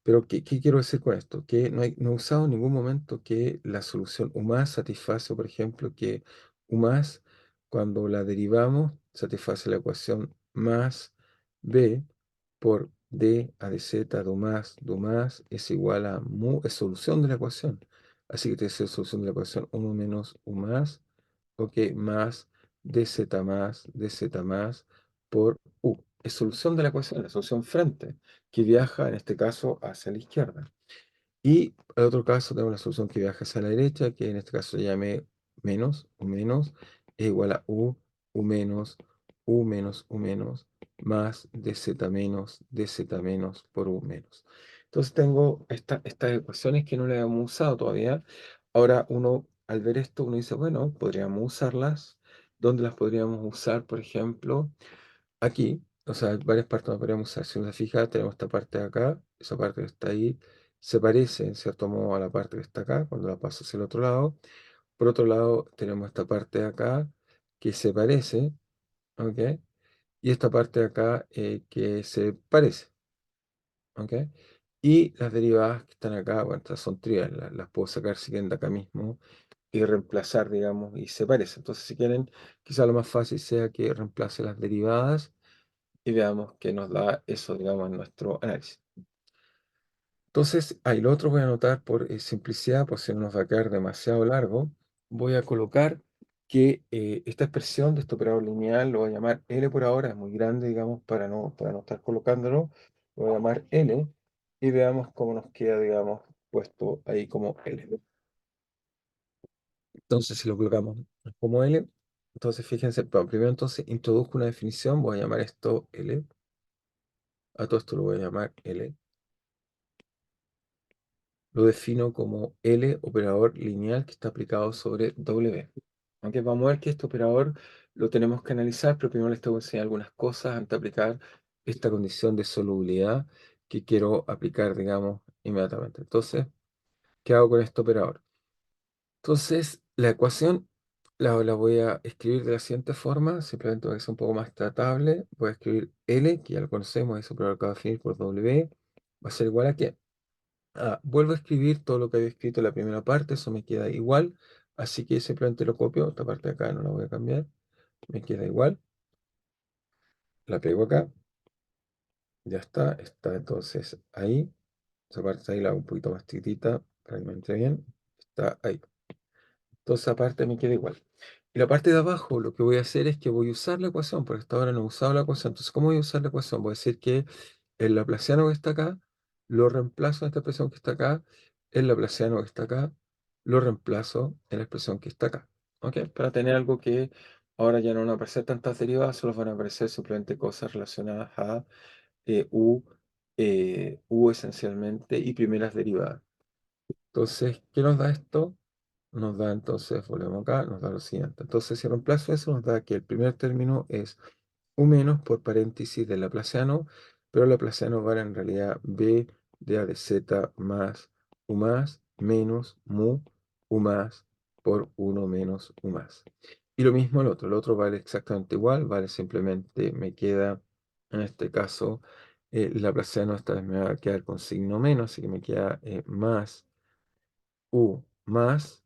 Pero, ¿qué quiero decir con esto? Que no he usado en ningún momento que la solución U más satisface, por ejemplo, que U más cuando la derivamos, satisface la ecuación más b por d a de z do más es igual a mu, es solución de la ecuación. Así que tiene que ser solución de la ecuación uno menos u más, ok, más dz más por u. Es solución de la ecuación, la solución frente, que viaja en este caso hacia la izquierda. Y en otro caso tenemos la solución que viaja hacia la derecha, que en este caso se llame menos, u menos, es igual a u menos, u menos, u menos, más dz menos por u menos. Entonces tengo estas ecuaciones que no las hemos usado todavía. Ahora uno, al ver esto, uno dice, bueno, podríamos usarlas. ¿Dónde las podríamos usar? Por ejemplo, aquí, o sea, varias partes donde podríamos usar. Si uno se fija, tenemos esta parte de acá, esa parte que está ahí, se parece en cierto modo a la parte que está acá, cuando la paso hacia el otro lado. Por otro lado, tenemos esta parte de acá que se parece, ¿ok? Y esta parte de acá que se parece, ¿ok? Y las derivadas que están acá, bueno, estas son triviales, las puedo sacar si quieren de acá mismo y reemplazar, digamos, y se parece. Entonces, si quieren, quizá lo más fácil sea que reemplace las derivadas y veamos qué nos da eso, digamos, en nuestro análisis. Entonces, ahí lo otro voy a anotar por simplicidad, por si no nos va a quedar demasiado largo, voy a colocar que esta expresión de este operador lineal lo voy a llamar L por ahora, es muy grande, digamos, para no estar colocándolo, lo voy a llamar L y veamos cómo nos queda, digamos, puesto ahí como L. Entonces, si lo colocamos como L, entonces fíjense, primero entonces introduzco una definición, voy a llamar esto L, a todo esto lo voy a llamar L. Lo defino como L operador lineal que está aplicado sobre W. Aunque vamos a ver que este operador lo tenemos que analizar, pero primero les tengo que enseñar algunas cosas antes de aplicar esta condición de solubilidad que quiero aplicar, digamos, inmediatamente. Entonces, ¿qué hago con este operador? Entonces, la ecuación la voy a escribir de la siguiente forma, simplemente para que sea un poco más tratable. Voy a escribir L, que ya lo conocemos, ese operador que va a definir por W, va a ser igual a ¿qué? Vuelvo a escribir todo lo que había escrito en la primera parte, eso me queda igual, así que simplemente lo copio, esta parte de acá no la voy a cambiar, me queda igual, la pego acá, ya está entonces ahí, esa parte ahí la hago un poquito más chiquitita para que me entre bien, está ahí. Entonces esa parte me queda igual. Y la parte de abajo, lo que voy a hacer es que voy a usar la ecuación, porque hasta ahora no he usado la ecuación. Entonces, ¿cómo voy a usar la ecuación? Voy a decir que el laplaciano que está acá, lo reemplazo en esta expresión que está acá, el laplaciano que está acá, lo reemplazo en la expresión que está acá. ¿Ok? Para tener algo que ahora ya no van a aparecer tantas derivadas, solo van a aparecer simplemente cosas relacionadas a u esencialmente y primeras derivadas. Entonces, ¿qué nos da esto? Nos da entonces, volvemos acá, nos da lo siguiente. Entonces, si reemplazo eso, nos da que el primer término es u menos por paréntesis del laplaciano, pero el laplaciano vale en realidad b de a de z más u más menos mu u más por uno menos u más. Y lo mismo el otro vale exactamente igual, vale simplemente, me queda, en este caso, el laplaciano esta vez me va a quedar con signo menos, así que me queda más u más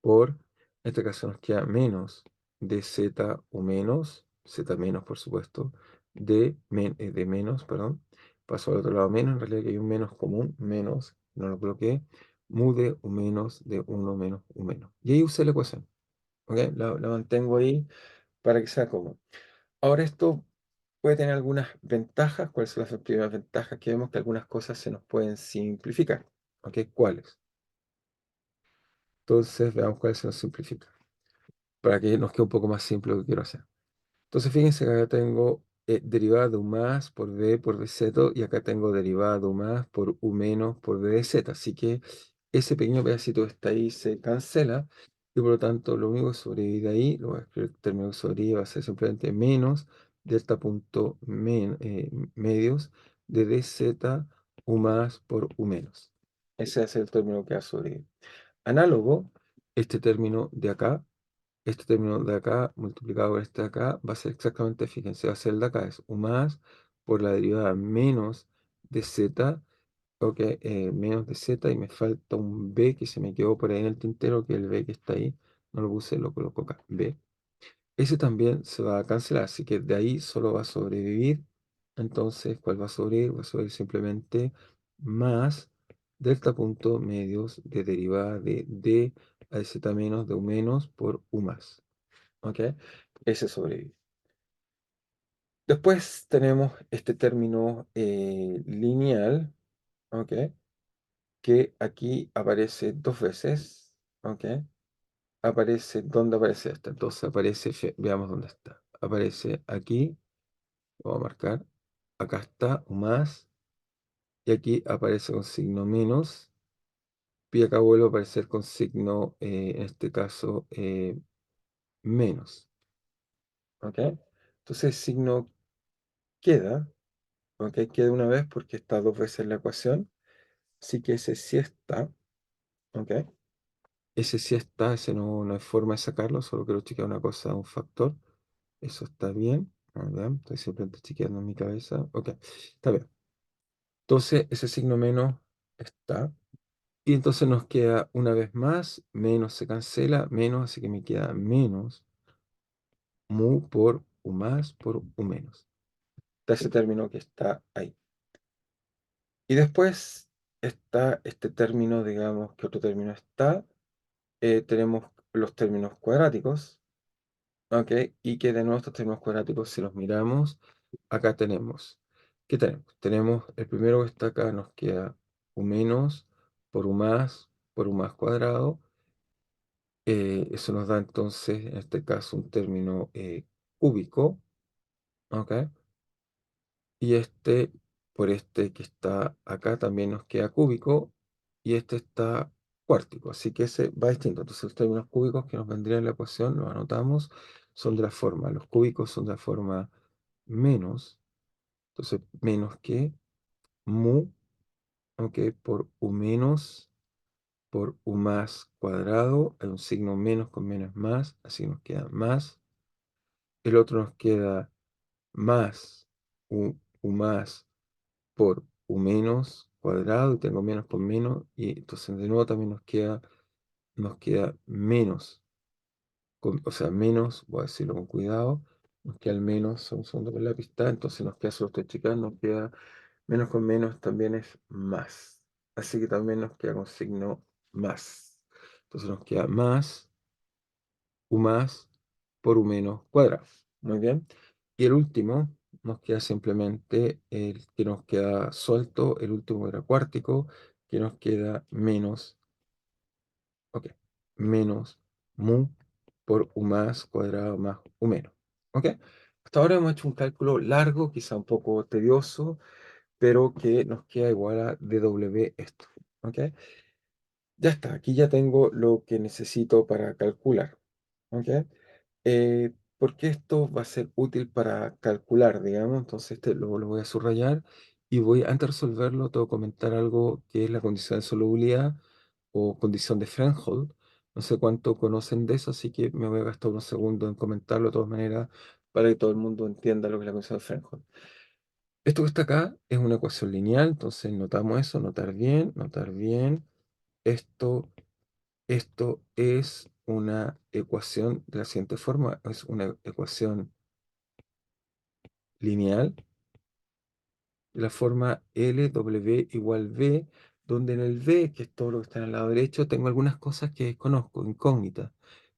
por, en este caso nos queda menos de z o menos, z menos por supuesto, de menos, perdón, paso al otro lado menos, en realidad que hay un menos común, menos, no lo coloqué, mu de u menos de uno menos u menos. Y ahí usé la ecuación, ¿ok? La mantengo ahí para que sea cómodo. Ahora esto puede tener algunas ventajas. ¿Cuáles son las primeras ventajas? Que vemos que algunas cosas se nos pueden simplificar, ¿ok? ¿Cuáles? Entonces veamos cuáles se nos simplifican para que nos quede un poco más simple lo que quiero hacer. Entonces fíjense que acá tengo derivada de u más por b por dz y acá tengo derivada de u más por u menos por b de z. Así que ese pequeño pedacito que está ahí se cancela y por lo tanto lo único que sobrevive ahí, lo voy a escribir, el término que sobrevive va a ser simplemente menos delta punto medios de dz u más por u menos. Ese es el término que va a sobrevivir. Análogo, este término de acá multiplicado por este de acá va a ser exactamente, fíjense, va a ser el de acá, es u más por la derivada menos de z, ok, menos de z y me falta un b que se me quedó por ahí en el tintero, que es el b que está ahí, no lo puse, lo coloco acá, b. ese también se va a cancelar, así que de ahí solo va a sobrevivir. Entonces, ¿cuál va a sobrevivir? Va a sobrevivir simplemente más delta punto medios de derivada de d a z menos de u menos por u más. ¿Ok? Ese sobrevive. Después tenemos este término lineal, ¿ok? Que aquí aparece dos veces, ¿ok? Aparece, ¿dónde aparece esta? Entonces aparece, veamos dónde está. Aparece aquí, lo voy a marcar, acá está, o más, y aquí aparece con signo menos, y acá vuelve a aparecer con signo, en este caso, menos, ¿ok? Entonces el signo queda, ¿ok? Queda una vez porque está dos veces en la ecuación, así que ese sí está, ¿ok? Ese sí está, ese no, no hay forma de sacarlo, solo quiero chequear una cosa, un factor. Eso está bien. A ver, estoy simplemente chequeando en mi cabeza. Ok, está bien. Entonces, ese signo menos está. Y entonces nos queda una vez más, menos se cancela, menos, así que me queda menos mu por u más por u menos. Está ese término que está ahí. Y después está este término, digamos, que otro término está. Tenemos los términos cuadráticos. Ok, y que de nuevo estos términos cuadráticos, si los miramos, acá tenemos, ¿qué tenemos? Tenemos el primero que está acá, nos queda u menos por u más cuadrado. Eso nos da entonces, en este caso, un término cúbico, ¿ok? Y este, por este que está acá, también nos queda cúbico, y este está cuártico, así que ese va distinto. Entonces los términos cúbicos que nos vendrían en la ecuación, los anotamos, son de la forma, los cúbicos son de la forma menos, entonces menos que mu, ok, por u menos, por u más cuadrado, hay un signo menos con menos más, así nos queda más, el otro nos queda más u más por u menos cuadrado, y tengo menos con menos, y entonces de nuevo también nos queda menos, o sea, menos, voy a decirlo con cuidado, nos queda el menos, un segundo con la pista, entonces nos queda, solo estoy checando, nos queda menos con menos también es más, así que también nos queda con signo más, entonces nos queda más, u más por u menos cuadrado, muy bien, y el último nos queda simplemente el que nos queda suelto, el último era cuártico, que nos queda menos, ok, menos mu por u más cuadrado más u menos, ok. Hasta ahora hemos hecho un cálculo largo, quizá un poco tedioso, pero que nos queda igual a dw esto, ok. Ya está, aquí ya tengo lo que necesito para calcular, ok. Porque esto va a ser útil para calcular, digamos, entonces este lo voy a subrayar y voy, antes de resolverlo, tengo que comentar algo que es la condición de solubilidad o condición de Fresnel. No sé cuánto conocen de eso, así que me voy a gastar unos segundos en comentarlo de todas maneras para que todo el mundo entienda lo que es la condición de Fresnel. Esto que está acá es una ecuación lineal, entonces notamos eso, notar bien, notar bien. Esto esto es una ecuación de la siguiente forma, es una ecuación lineal de la forma LW igual V, donde en el V, que es todo lo que está en el lado derecho, tengo algunas cosas que desconozco, incógnitas,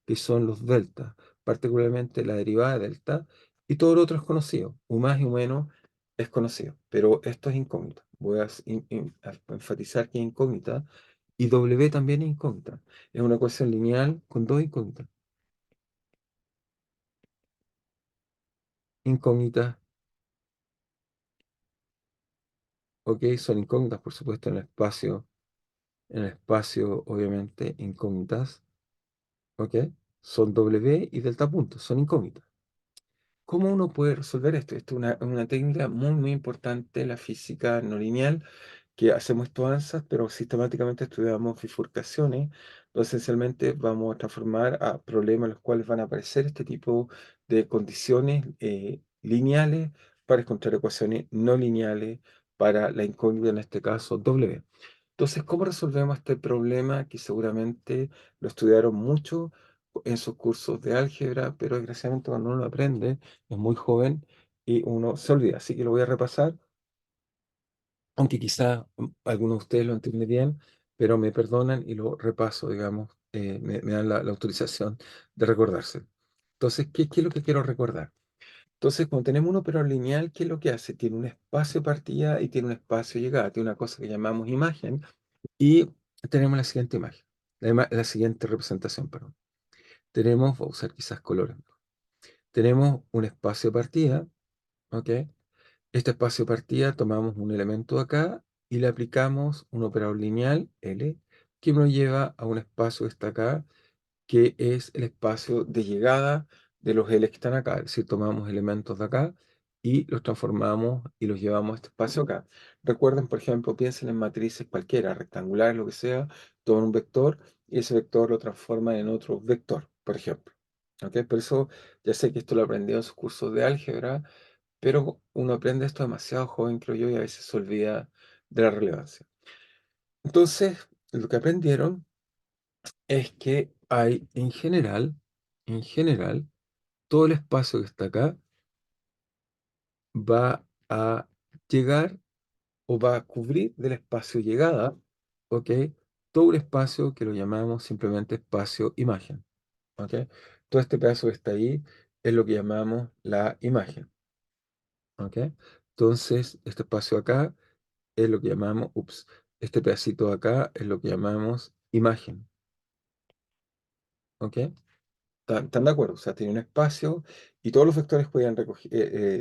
que son los deltas, particularmente la derivada de delta, y todo lo otro es conocido, U más y U menos es conocido, pero esto es incógnito. Voy a a enfatizar que es incógnita, y W también es incógnita. Es una ecuación lineal con dos incógnitas. Incógnitas, ok, son incógnitas, por supuesto, en el espacio, obviamente, incógnitas, ok, son W y delta punto, son incógnitas. ¿Cómo uno puede resolver esto? Esto es una técnica muy, muy importante en la física no lineal, que hacemos esto ANSAS, pero sistemáticamente estudiamos bifurcaciones, donde esencialmente vamos a transformar a problemas en los cuales van a aparecer este tipo de condiciones lineales para encontrar ecuaciones no lineales para la incógnita, en este caso W. Entonces, ¿cómo resolvemos este problema que seguramente lo estudiaron mucho en sus cursos de álgebra, pero desgraciadamente cuando uno lo aprende es muy joven y uno se olvida. Así que lo voy a repasar, aunque quizá algunos de ustedes lo entienden bien, pero me perdonan y lo repaso, digamos, me dan la autorización de recordarse. Entonces, ¿qué es lo que quiero recordar? Entonces, cuando tenemos un operador lineal, ¿qué es lo que hace? Tiene un espacio de partida y tiene un espacio de llegada. Tiene una cosa que llamamos imagen y tenemos la siguiente imagen, la siguiente representación, perdón. Tenemos, voy a usar quizás colores. Tenemos un espacio de partida, ¿ok? Este espacio de partida tomamos un elemento de acá y le aplicamos un operador lineal, L, que nos lleva a un espacio que está acá, que es el espacio de llegada de los L que están acá. Es decir, tomamos elementos de acá y los transformamos y los llevamos a este espacio acá. Recuerden, por ejemplo, piensen en matrices cualquiera, rectangulares, lo que sea, toman un vector y ese vector lo transforman en otro vector, por ejemplo. ¿Ok? Por eso ya sé que esto lo aprendí en sus cursos de álgebra, pero uno aprende esto demasiado joven, creo yo, y a veces se olvida de la relevancia. Entonces, lo que aprendieron es que hay en general, todo el espacio que está acá va a llegar o va a cubrir del espacio llegada, ¿ok? Todo el espacio que lo llamamos simplemente espacio imagen, ¿ok? Todo este pedazo que está ahí es lo que llamamos la imagen, ¿ok? Entonces, este espacio acá es lo que llamamos, este pedacito de acá es lo que llamamos imagen, ¿ok? ¿Están de acuerdo? O sea, tiene un espacio y todos los vectores podrían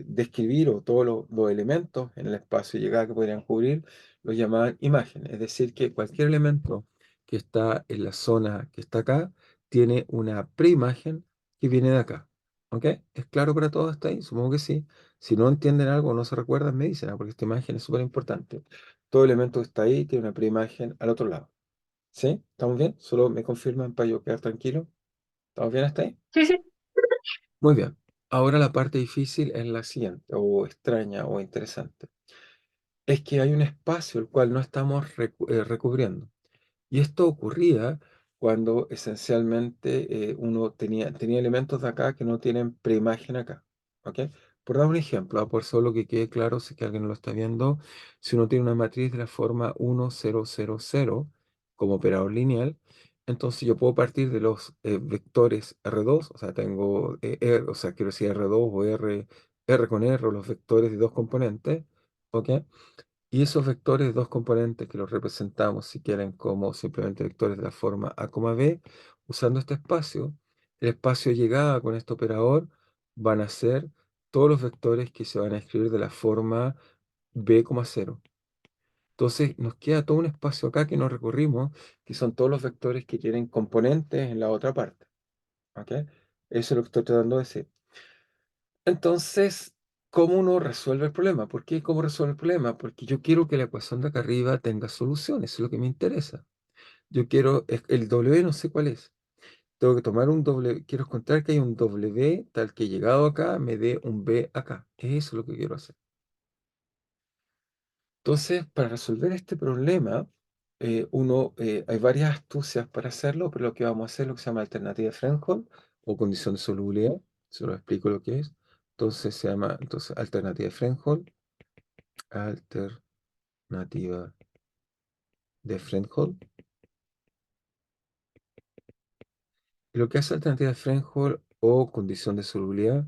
describir o todos los elementos en el espacio de llegada que podrían cubrir los llamaban imagen. Es decir, que cualquier elemento que está en la zona que está acá tiene una preimagen que viene de acá. ¿Ok? ¿Es claro para todos hasta ahí? Supongo que sí. Si no entienden algo o no se recuerdan, me dicen, porque esta imagen es súper importante. Todo elemento que está ahí tiene una preimagen al otro lado. ¿Sí? ¿Estamos bien? Solo me confirman para yo quedar tranquilo. ¿Estamos bien hasta ahí? Sí, sí. Muy bien. Ahora la parte difícil es la siguiente, o extraña o interesante. Es que hay un espacio el cual no estamos recubriendo. Y esto ocurría cuando esencialmente uno tenía elementos de acá que no tienen preimagen acá. ¿Ok? Por dar un ejemplo, por solo que quede claro, si que alguien no lo está viendo, si uno tiene una matriz de la forma 1, 0, 0, 0 como operador lineal, entonces yo puedo partir de los vectores R2, o sea, tengo R, o sea, quiero decir R2 o R con R, o los vectores de dos componentes, ¿ok? Y esos vectores de dos componentes que los representamos, si quieren, como simplemente vectores de la forma A, B, usando este espacio, el espacio de llegada con este operador van a ser todos los vectores que se van a escribir de la forma B, 0. Entonces nos queda todo un espacio acá que no recorrimos, que son todos los vectores que tienen componentes en la otra parte. ¿Ok? Eso es lo que estoy tratando de decir. Entonces, ¿cómo uno resuelve el problema? ¿Por qué cómo resuelve el problema? Porque yo quiero que la ecuación de acá arriba tenga soluciones, eso es lo que me interesa. Yo quiero, el W no sé cuál es. Tengo que tomar un W, quiero encontrar que hay un W tal que llegado acá me dé un B acá. Eso es lo que quiero hacer. Entonces, para resolver este problema, hay varias astucias para hacerlo, pero lo que vamos a hacer es lo que se llama alternativa de Fresnel o condición de solubilidad. Se lo explico lo que es. Entonces se llama alternativa de Fresnel, alternativa de Fresnel. Y lo que hace alternativa de Fresnel o condición de solubilidad,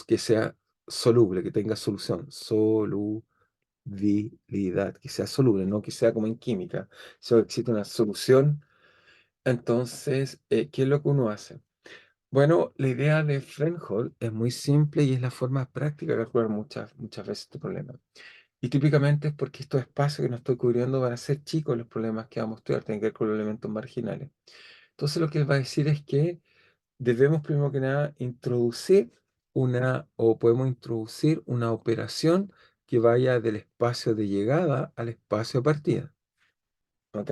que sea soluble, que tenga solución, solubilidad, que sea soluble, no que sea como en química, sino que existe una solución. Entonces, ¿qué es lo que uno hace? Bueno, la idea de Fresnel es muy simple y es la forma práctica de calcular muchas veces este problema. Y típicamente es porque estos espacios que no estoy cubriendo van a ser chicos los problemas que vamos a estudiar, tienen que ver con los elementos marginales. Entonces lo que él va a decir es que debemos primero que nada o podemos introducir una operación que vaya del espacio de llegada al espacio de partida. ¿Ok?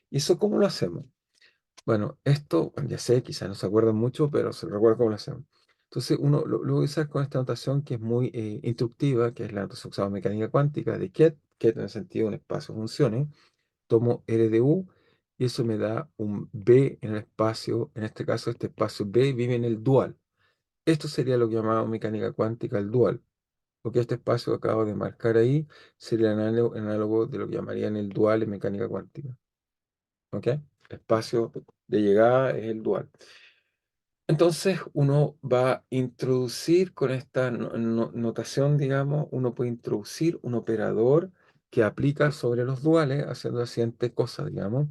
¿Y eso cómo lo hacemos? Bueno, esto, bueno, ya sé, quizás no se acuerdan mucho, pero se recuerda cómo lo hacemos. Entonces, uno lo voy a usar con esta notación que es muy instructiva, que es la notación usada en mecánica cuántica de Ket, Ket en el sentido de un espacio funcione. Tomo R de U y eso me da un B en el espacio. En este caso, este espacio B vive en el dual. Esto sería lo que llamamos mecánica cuántica, el dual, porque este espacio que acabo de marcar ahí sería análogo de lo que llamarían el dual en mecánica cuántica. ¿Ok? El espacio de llegada es el dual. Entonces uno va a introducir con esta notación, digamos, uno puede introducir un operador que aplica sobre los duales haciendo la siguiente cosa, digamos,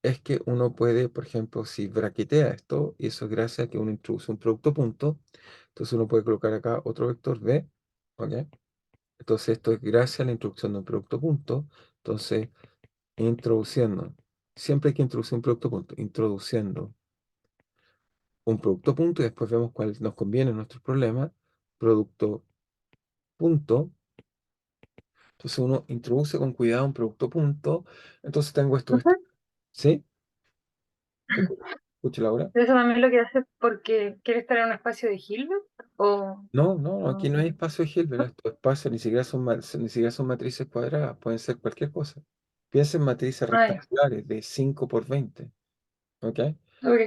es que uno puede, por ejemplo, si braquetea esto, y eso es gracias a que uno introduce un producto punto, entonces uno puede colocar acá otro vector B, ¿ok? Entonces esto es gracias a la introducción de un producto punto, entonces introduciendo, siempre hay que introducir un producto punto, introduciendo un producto punto y después vemos cuál nos conviene en nuestro problema. Producto punto. Entonces uno introduce con cuidado un producto punto. Entonces tengo esto. Ujú. ¿Sí? ¿Te escucho, Laura? Eso también lo que hace porque quiere estar en un espacio de Hilbert o... No, no, aquí no hay o- espacio de Hilbert. Estos espacios ni siquiera son matrices cuadradas. Pueden ser cualquier cosa. Piensa en matrices Ah, ya. rectangulares de 5 por 20. ¿Ok? Ok.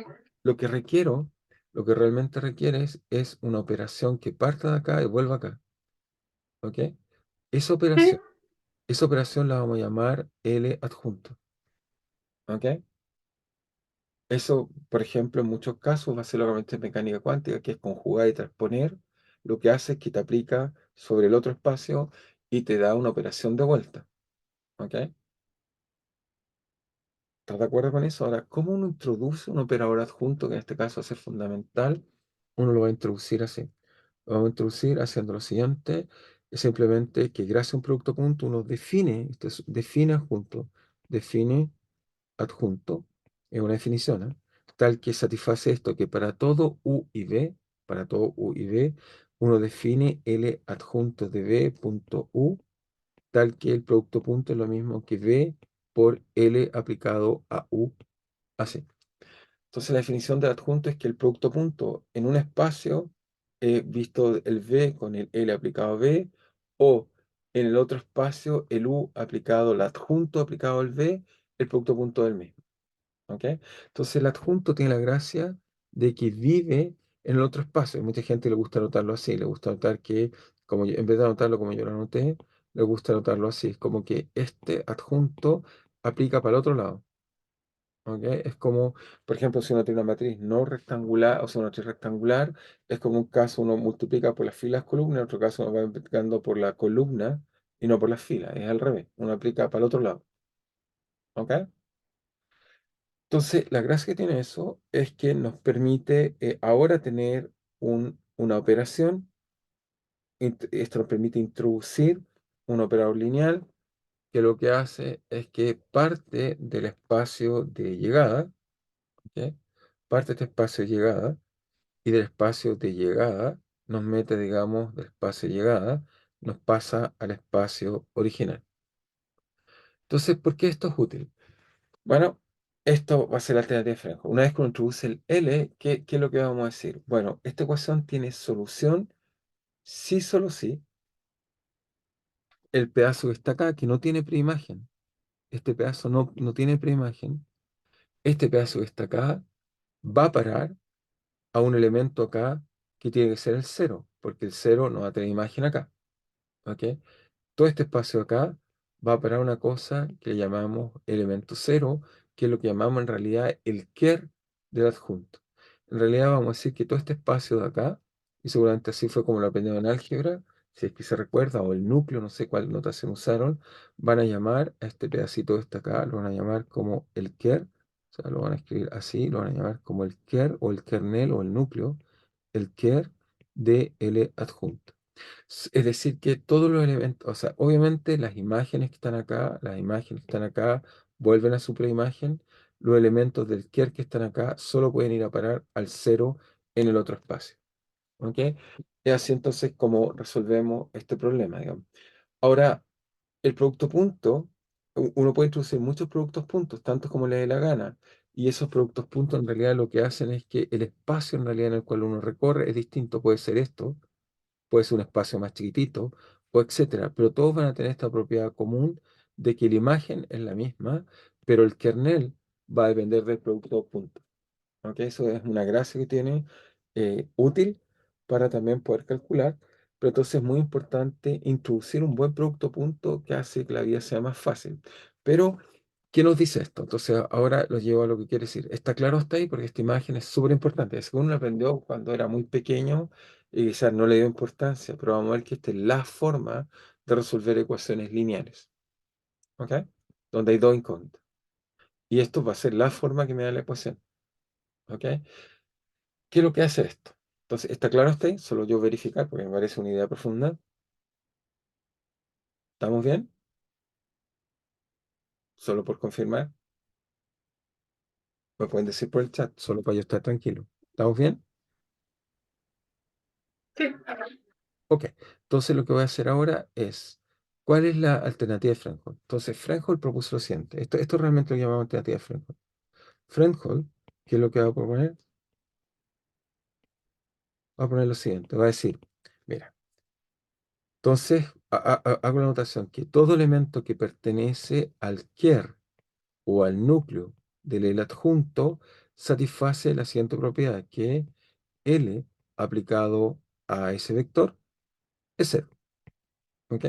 Lo que requiero, lo que realmente requieres es una operación que parta de acá y vuelva acá. ¿Ok? Esa Sí, operación. Esa operación la vamos a llamar L adjunto. ¿Ok? Eso, por ejemplo, en muchos casos va a ser lógicamente mecánica cuántica, que es conjugar y transponer. Lo que hace es que te aplica sobre el otro espacio y te da una operación de vuelta. ¿Ok? ¿Estás de acuerdo con eso? Ahora, ¿cómo uno introduce un operador adjunto, que en este caso va a ser fundamental? Uno lo va a introducir así. Lo vamos a introducir haciendo lo siguiente. Es simplemente que gracias a un producto punto uno define, define adjunto, define adjunto, es una definición, ¿eh? Tal que satisface esto, que para todo U y B, uno define L adjunto de B punto U, tal que el producto punto es lo mismo que B por L aplicado a U, así. Entonces la definición de adjunto es que el producto punto en un espacio, visto el B con el L aplicado a B, o en el otro espacio el U aplicado, el adjunto aplicado al B, el producto punto del mismo. ¿Ok? Entonces el adjunto tiene la gracia de que vive en el otro espacio. Mucha gente le gusta anotarlo así, le gusta anotar que, en vez de anotarlo como yo lo anoté, le gusta anotarlo así. Es como que este adjunto aplica para el otro lado. ¿Ok? Es como, por ejemplo, si uno tiene una matriz no rectangular, o sea, una matriz rectangular, es como un caso uno multiplica por las filas columnas, en otro caso uno va multiplicando por la columna y no por las filas. Es al revés. Uno aplica para el otro lado. ¿Ok? Entonces, la gracia que tiene eso es que nos permite ahora tener una operación. Esto nos permite introducir un operador lineal que lo que hace es que parte del espacio de llegada, ¿ok? Parte de este espacio de llegada y del espacio de llegada nos mete, digamos, del espacio de llegada, nos pasa al espacio original. Entonces, ¿por qué esto es útil? Bueno, esto va a ser la alternativa de Fresnel. Una vez que uno introduce el L, ¿qué es lo que vamos a decir? Bueno, esta ecuación tiene solución si solo si el pedazo que está acá, que no tiene preimagen, este pedazo no tiene preimagen, este pedazo que está acá va a parar a un elemento acá que tiene que ser el cero, porque el cero no va a tener imagen acá. ¿Ok? Todo este espacio acá va a parar una cosa que llamamos elemento cero, que es lo que llamamos en realidad el ker del adjunto. En realidad vamos a decir que todo este espacio de acá, y seguramente así fue como lo aprendieron en álgebra, si es que se recuerda, o el núcleo, no sé cuál notación usaron, van a llamar a este pedacito de este acá, lo van a llamar como el ker, o sea, lo van a escribir así, lo van a llamar como el ker o el kernel o el núcleo, el ker de L adjunto. Es decir, que todos los elementos, o sea, obviamente las imágenes que están acá, las imágenes que están acá vuelven a su preimagen. Los elementos del ker que están acá solo pueden ir a parar al cero en el otro espacio. ¿Ok? Y así entonces como resolvemos este problema, digamos. Ahora, el producto punto, uno puede introducir muchos productos puntos, tantos como le dé la gana. Y esos productos puntos en realidad lo que hacen es que el espacio en realidad en el cual uno recorre es distinto. Puede ser esto, puede ser un espacio más chiquitito, o etcétera, pero todos van a tener esta propiedad común de que la imagen es la misma, pero el kernel va a depender del producto punto. ¿Ok? Eso es una gracia que tiene útil para también poder calcular, pero entonces es muy importante introducir un buen producto punto que hace que la vida sea más fácil. Pero, ¿qué nos dice esto? Entonces, ahora lo llevo a lo que quiere decir. Está claro hasta ahí porque esta imagen es súper importante. Según uno aprendió cuando era muy pequeño y quizás no le dio importancia, pero vamos a ver que esta es la forma de resolver ecuaciones lineales. ¿Ok? Donde hay dos incógnitas. Y esto va a ser la forma que me da la ecuación. ¿Ok? ¿Qué es lo que hace esto? Entonces, ¿está claro hasta ahí? Solo yo verificar porque me parece una idea profunda. ¿Estamos bien? Solo por confirmar. Me pueden decir por el chat, solo para yo estar tranquilo. ¿Estamos bien? Sí. Ok. Entonces, lo que voy a hacer ahora es, ¿cuál es la alternativa de Frenholm? Entonces, Frenholm propuso lo siguiente. Esto realmente lo llamamos alternativa de Frenholm. Frenholm, ¿qué es lo que va a proponer? Va a poner lo siguiente. Va a decir, mira, entonces, hago la notación que todo elemento que pertenece al ker o al núcleo del adjunto satisface la siguiente propiedad, que L aplicado a ese vector es cero. ¿Ok?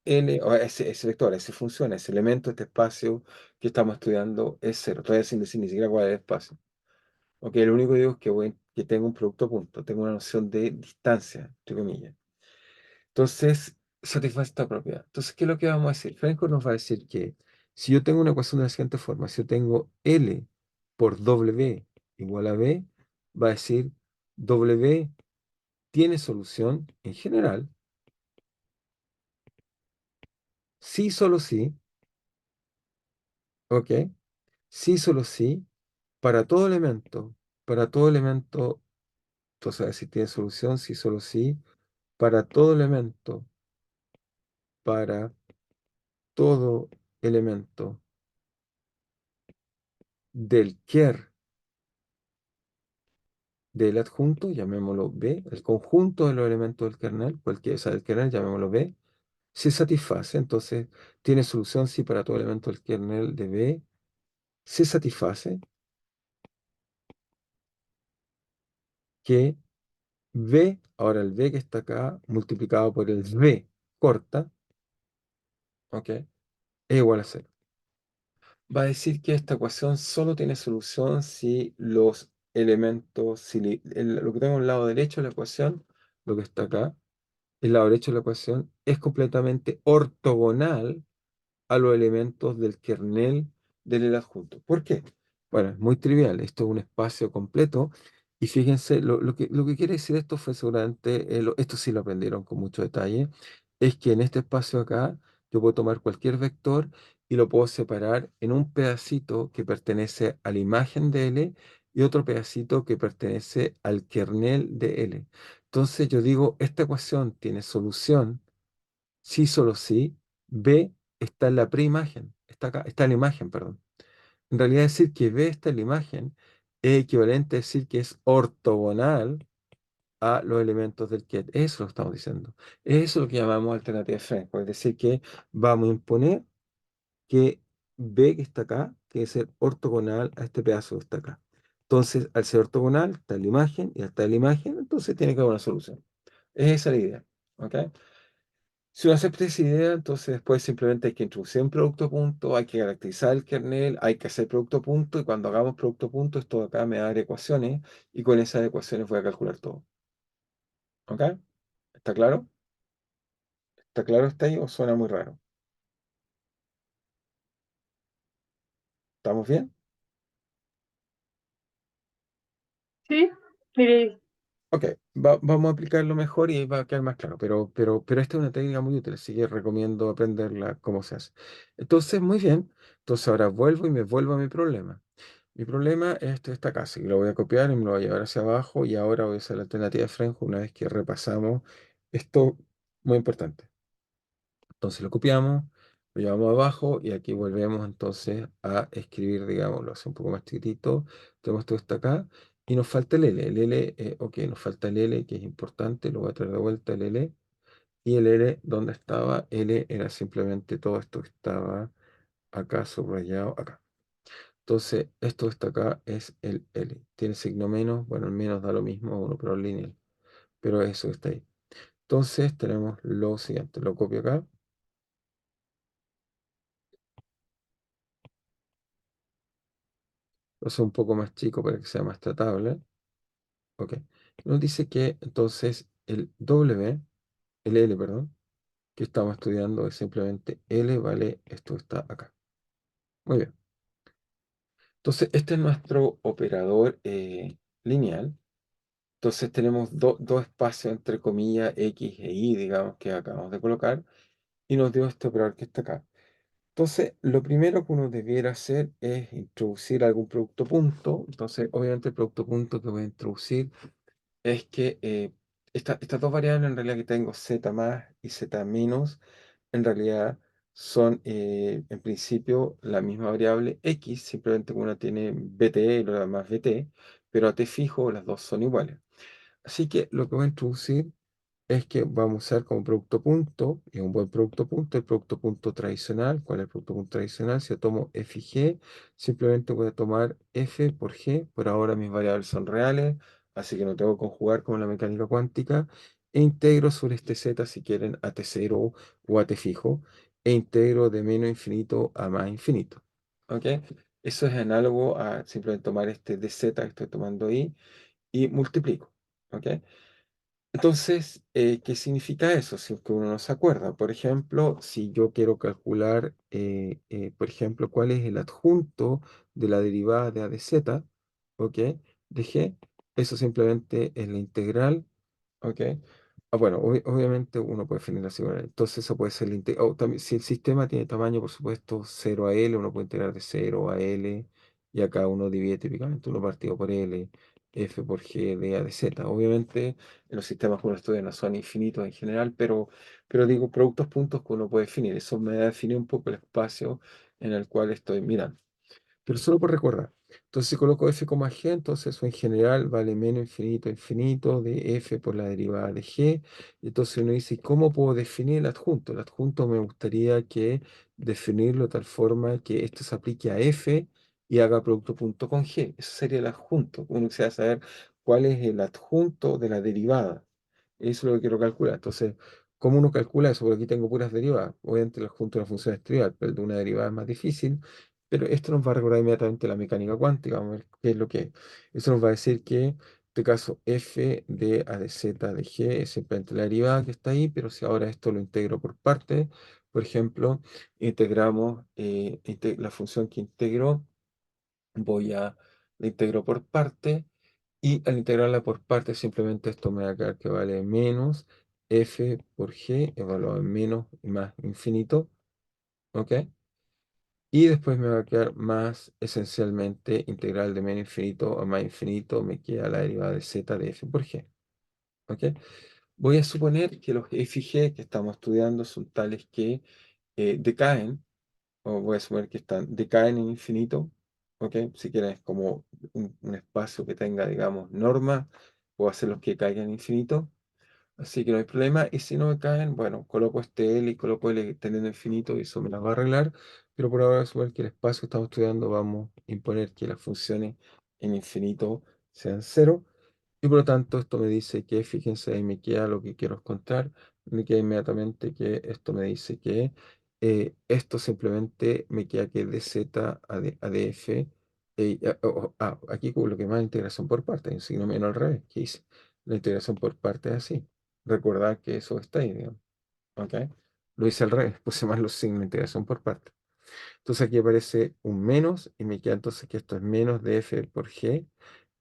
L, o ese vector, esa función, ese elemento, este espacio que estamos estudiando es cero. Todavía sin decir ni siquiera cuál es el espacio. Ok, lo único que digo es que tengo un producto punto, tengo una noción de distancia, entre comillas. Entonces, satisface esta propiedad. Entonces, ¿qué es lo que vamos a decir? Franco nos va a decir que si yo tengo una ecuación de la siguiente forma, si yo tengo L por W igual a B, va a decir W tiene solución en general, sí, solo sí, ¿ok? Sí, solo sí, para todo elemento, entonces va a decir tiene solución, sí, solo sí, para todo elemento, para todo elemento del ker del adjunto, llamémoslo B, el conjunto de los elementos del kernel, cualquiera sea del kernel, llamémoslo B, se satisface, entonces tiene solución si para todo elemento del kernel de B se satisface que B, ahora el B que está acá, multiplicado por el B corta, ¿ok? Es igual a cero. Va a decir que esta ecuación solo tiene solución si los elementos, si lo que tengo en el lado derecho de la ecuación, lo que está acá, el lado derecho de la ecuación es completamente ortogonal a los elementos del kernel del adjunto. ¿Por qué? Bueno, es muy trivial. Esto es un espacio completo. Y fíjense, lo que quiere decir esto fue seguramente, esto sí lo aprendieron con mucho detalle, es que en este espacio acá yo puedo tomar cualquier vector y lo puedo separar en un pedacito que pertenece a la imagen de L y otro pedacito que pertenece al kernel de L. Entonces yo digo, esta ecuación tiene solución sí, solo sí. B está en la preimagen, está acá, está en la imagen, perdón. En realidad decir que B está en la imagen es equivalente a decir que es ortogonal a los elementos del ket. Eso lo estamos diciendo. Eso es lo que llamamos alternativa de French. Es decir, que vamos a imponer que B que está acá tiene que ser ortogonal a este pedazo que está acá. Entonces, al ser ortogonal, está en la imagen, y al estar en la imagen, entonces tiene que haber una solución. Esa es la idea. ¿Ok? Si uno acepta esa idea, entonces después simplemente hay que introducir un producto punto, hay que caracterizar el kernel, hay que hacer producto punto y cuando hagamos producto punto, esto de acá me va a dar ecuaciones y con esas ecuaciones voy a calcular todo. ¿Ok? ¿Está claro? ¿Está claro hasta ahí o suena muy raro? ¿Estamos bien? Sí, mire, Ok, vamos a aplicarlo mejor y va a quedar más claro, pero esta es una técnica muy útil, así que recomiendo aprenderla cómo se hace. Entonces, muy bien, entonces ahora vuelvo y me vuelvo a mi problema. Mi problema es esta acá, así que lo voy a copiar y me lo voy a llevar hacia abajo y ahora voy a usar la alternativa de French una vez que repasamos esto muy importante. Entonces lo copiamos, lo llevamos abajo y aquí volvemos entonces a escribir, digamos, lo hace un poco más chiquitito. Tenemos todo esto acá y nos falta el L. El L, ok, nos falta el L que es importante, lo voy a traer de vuelta el L. Y el L, ¿dónde estaba? L era simplemente todo esto que estaba acá subrayado acá. Entonces, esto que está acá es el L. Tiene signo menos, bueno, el menos da lo mismo a uno, pero es lineal. Pero eso está ahí. Entonces, tenemos lo siguiente. Lo copio acá. Lo hace un poco más chico para que sea más tratable. Ok. Nos dice que entonces el W, el L, perdón, que estamos estudiando es simplemente L vale esto que está acá. Muy bien. Entonces, este es nuestro operador lineal. Entonces, tenemos dos espacios entre comillas X e Y, digamos, que acabamos de colocar, y nos dio este operador que está acá. Entonces, lo primero que uno debiera hacer es introducir algún producto punto. Entonces, obviamente, el producto punto que voy a introducir es que estas dos variables en realidad que tengo, z más y z menos, en realidad son en principio la misma variable x, simplemente que una tiene bt y la demás bt, pero a t fijo las dos son iguales. Así que lo que voy a introducir es que vamos a usar como producto punto, y un buen producto punto, el producto punto tradicional. ¿Cuál es el producto punto tradicional? Si yo tomo f y g, simplemente voy a tomar f por g. Por ahora mis variables son reales, así que no tengo que conjugar como en la mecánica cuántica. E integro sobre este z, si quieren, a t0 o a t fijo, e integro de menos infinito a más infinito. ¿Ok? Eso es análogo a simplemente tomar este dz que estoy tomando ahí y multiplico. ¿Ok? Entonces, ¿qué significa eso? Si es que uno no se acuerda. Por ejemplo, si yo quiero calcular, por ejemplo, cuál es el adjunto de la derivada de a de z, ¿ok? De g, eso simplemente es la integral, ¿ok? Bueno, obviamente uno puede definirlo así. Bueno, entonces eso puede ser la integral. También, si el sistema tiene tamaño, por supuesto, 0 a L, uno puede integrar de 0 a L, y acá uno divide típicamente uno partido por L, f por g de a de z. Obviamente, en los sistemas que uno estudia no son infinitos en general, pero digo productos puntos que uno puede definir. Eso me da a definir un poco el espacio en el cual estoy mirando. Pero solo por recordar. Entonces, si coloco f, g, entonces eso en general vale menos infinito infinito de f por la derivada de g. Y entonces uno dice, ¿cómo puedo definir el adjunto? El adjunto me gustaría que definirlo de tal forma que esto se aplique a f y haga producto punto con g. Eso sería el adjunto. Uno quisiera saber cuál es el adjunto de la derivada. Eso es lo que quiero calcular. Entonces, ¿cómo uno calcula eso? Porque aquí tengo puras derivadas. Obviamente el adjunto de una función es trivial, pero el de una derivada es más difícil. Pero esto nos va a recordar inmediatamente la mecánica cuántica. Vamos a ver qué es lo que es. Eso nos va a decir que, en este caso, f de a de z de g es simplemente la derivada que está ahí, pero si ahora esto lo integro por partes, por ejemplo, integramos la función que integro, la integro por parte, y al integrarla por parte, simplemente esto me va a quedar que vale menos f por g, evaluado en menos y más infinito, ¿ok? Y después me va a quedar más esencialmente integral de menos infinito a más infinito, me queda la derivada de z de f por g. ¿Ok? Voy a suponer que los f y g que estamos estudiando son tales que decaen, o voy a suponer que decaen en infinito. ¿Ok? Si quieres como un espacio que tenga, digamos, norma, puedo hacer los que caigan en infinito. Así que no hay problema. Y si no me caen, bueno, coloco este L y coloco L teniendo infinito y eso me las va a arreglar. Pero por ahora, suponer que el espacio que estamos estudiando, vamos a imponer que las funciones en infinito sean cero. Y por lo tanto, esto me dice que, fíjense, ahí me queda lo que quiero encontrar. Me queda inmediatamente que esto me dice que esto simplemente me queda que de z a de f. Aquí con lo que más integración por parte, hay un signo menos al revés. ¿Qué hice? La integración por parte es así. Recordar que eso está ahí, digamos. ¿Ok? Lo hice al revés, puse más los signos de integración por parte. Entonces aquí aparece un menos y me queda entonces que esto es menos de f por g.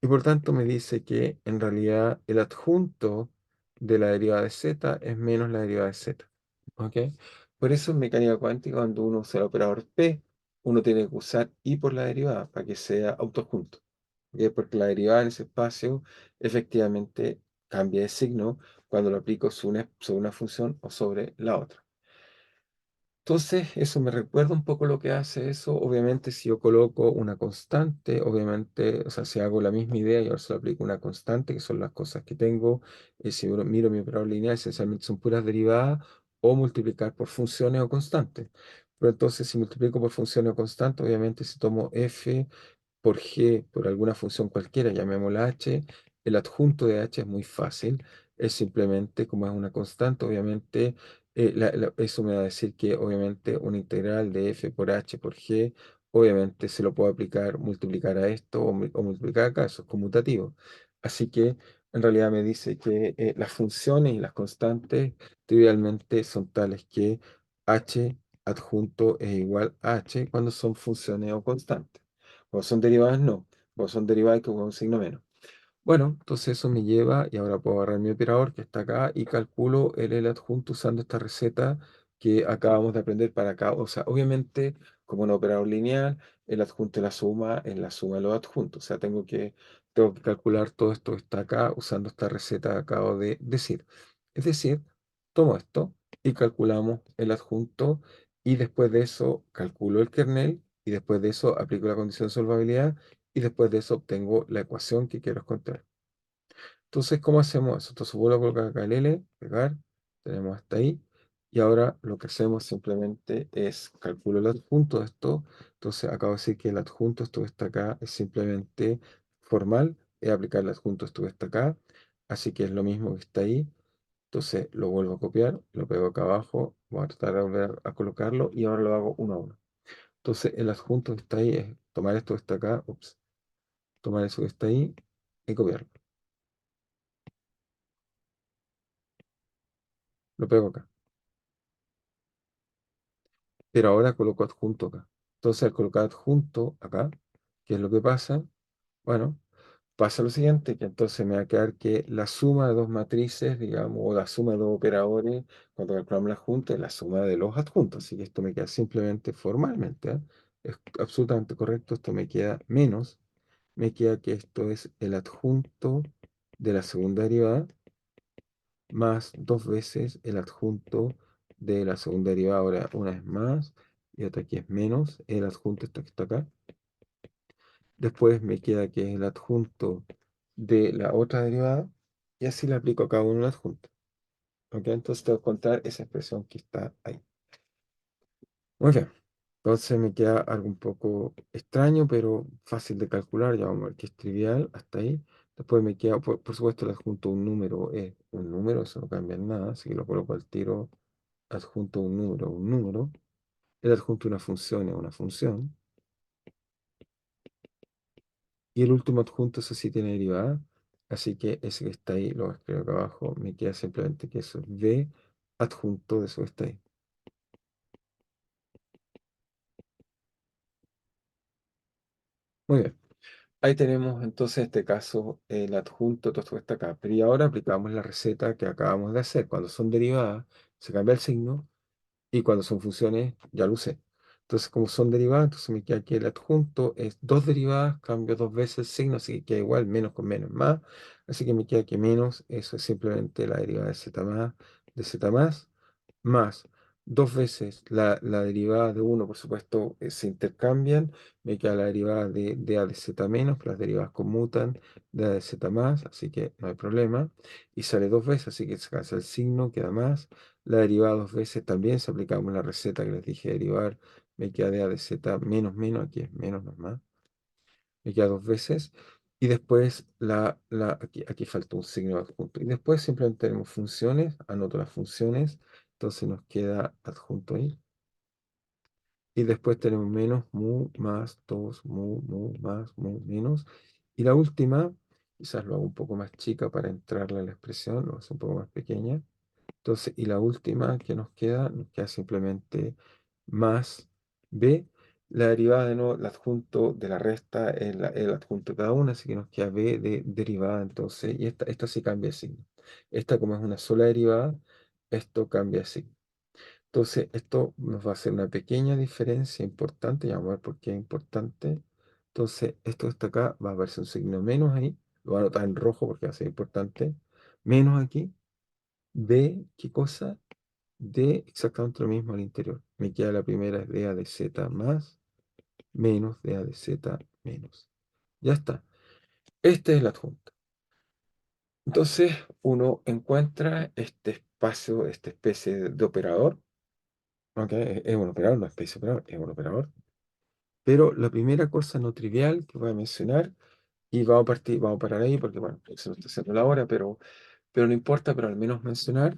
Y por tanto me dice que en realidad el adjunto de la derivada de z es menos la derivada de z. ¿Ok? Por eso en mecánica cuántica, cuando uno usa el operador p, uno tiene que usar y por la derivada para que sea autoadjunto. ¿Ok? Porque la derivada en ese espacio efectivamente cambia de signo cuando lo aplico sobre una función o sobre la otra. Entonces, eso me recuerda un poco lo que hace eso. Obviamente, si yo coloco una constante, obviamente, o sea, si hago la misma idea y ahora se lo aplico una constante, que son las cosas que tengo, si yo miro mi operador lineal, esencialmente son puras derivadas o multiplicar por funciones o constantes. Pero entonces si multiplico por funciones constantes, obviamente si tomo f por g por alguna función cualquiera, llamémosla h, el adjunto de h es muy fácil, es simplemente, como es una constante, obviamente, eso me va a decir que obviamente una integral de f por h por g, obviamente se lo puedo aplicar, multiplicar a esto o multiplicar acá, eso es conmutativo. Así que en realidad me dice que las funciones y las constantes trivialmente son tales que h adjunto es igual a h cuando son funciones o constantes. Cuando son derivadas, no. Cuando son derivadas, hay que poner un signo menos. Bueno, entonces eso me lleva, y ahora puedo agarrar mi operador que está acá y calculo el L adjunto usando esta receta que acabamos de aprender para acá. O sea, obviamente, como un operador lineal, el adjunto de la suma es la suma de los adjuntos. O sea, tengo que calcular todo esto que está acá usando esta receta que acabo de decir. Es decir, tomo esto y calculamos el adjunto y después de eso calculo el kernel y después de eso aplico la condición de solvabilidad y después de eso obtengo la ecuación que quiero encontrar. Entonces, ¿cómo hacemos eso? Entonces vuelvo a colocar acá el L, pegar, tenemos hasta ahí, y ahora lo que hacemos simplemente es calculo el adjunto de esto. Entonces acabo de decir que el adjunto, esto que está acá, es simplemente formal, es aplicar el adjunto, esto que está acá, así que es lo mismo que está ahí. Entonces lo vuelvo a copiar, lo pego acá abajo, voy a tratar de volver a colocarlo y ahora lo hago uno a uno. Entonces el adjunto que está ahí es tomar esto que está acá, ups, tomar eso que está ahí y copiarlo. Lo pego acá. Pero ahora coloco adjunto acá. Entonces al colocar adjunto acá, ¿qué es lo que pasa? Bueno, pasa lo siguiente, que entonces me va a quedar que la suma de dos matrices, digamos, o la suma de dos operadores, cuando calculamos la junta, es la suma de los adjuntos. Así que esto me queda simplemente formalmente, ¿eh? Es absolutamente correcto. Esto me queda menos. Me queda que esto es el adjunto de la segunda derivada más dos veces el adjunto de la segunda derivada. Ahora una vez más y otra aquí es menos el adjunto este que está acá. Después me queda que es el adjunto de la otra derivada y así le aplico a cada uno el adjunto. ¿Ok? Entonces tengo que contar esa expresión que está ahí. Muy bien. Entonces me queda algo un poco extraño, pero fácil de calcular. Ya vamos a ver que es trivial hasta ahí. Después me queda, por supuesto, el adjunto de un número es un número, eso no cambia en nada, así que lo coloco al tiro. Adjunto de un número, un número. El adjunto de una función es una función. Y el último adjunto, eso sí tiene derivada. Así que ese que está ahí, lo escribo acá abajo, me queda simplemente que eso es v adjunto de eso que está ahí. Muy bien. Ahí tenemos entonces en este caso el adjunto, todo esto que está acá. Pero y ahora aplicamos la receta que acabamos de hacer. Cuando son derivadas, se cambia el signo. Y cuando son funciones, ya lo usé. Entonces, como son derivadas, entonces me queda que el adjunto es dos derivadas, cambio dos veces el signo, así que queda igual, menos con menos más. Así que me queda que menos, eso es simplemente la derivada de z más dos veces la derivada de uno, por supuesto, se intercambian, me queda la derivada de a de z menos, que las derivadas conmutan de a de z más, así que no hay problema. Y sale dos veces, así que se casa el signo, queda más. La derivada dos veces también, si aplicamos la receta que les dije de derivar, me queda de a de z menos menos, aquí es menos, no es más, me queda dos veces. Y después aquí falta un signo adjunto. Y después simplemente tenemos funciones, anoto las funciones, entonces nos queda adjunto ahí. Y después tenemos menos, mu, más, 2, mu, más, mu, menos. Y la última, quizás lo hago un poco más chica para entrarle a la expresión, lo hago un poco más pequeña. Entonces, y la última que nos queda simplemente más b. La derivada de nuevo, el adjunto de la resta es el adjunto de cada una, así que nos queda b de derivada entonces, y esta sí cambia de signo. Esta como es una sola derivada, esto cambia de signo. Entonces, esto nos va a hacer una pequeña diferencia importante, y vamos a ver por qué es importante. Entonces, esto que está acá va a aparecer un signo menos ahí, lo voy a anotar en rojo porque va a ser importante, menos aquí, de, ¿qué cosa? De exactamente lo mismo al interior. Me queda la primera es de a de z más, menos de a de z menos. Ya está. Este es el adjunto. Entonces, uno encuentra este espacio, esta especie de operador, ¿ok? Es un operador, no es space operador, es un operador. Pero la primera cosa no trivial que voy a mencionar, y vamos a parar ahí porque, bueno, se nos está haciendo la hora, pero no importa, pero al menos mencionar,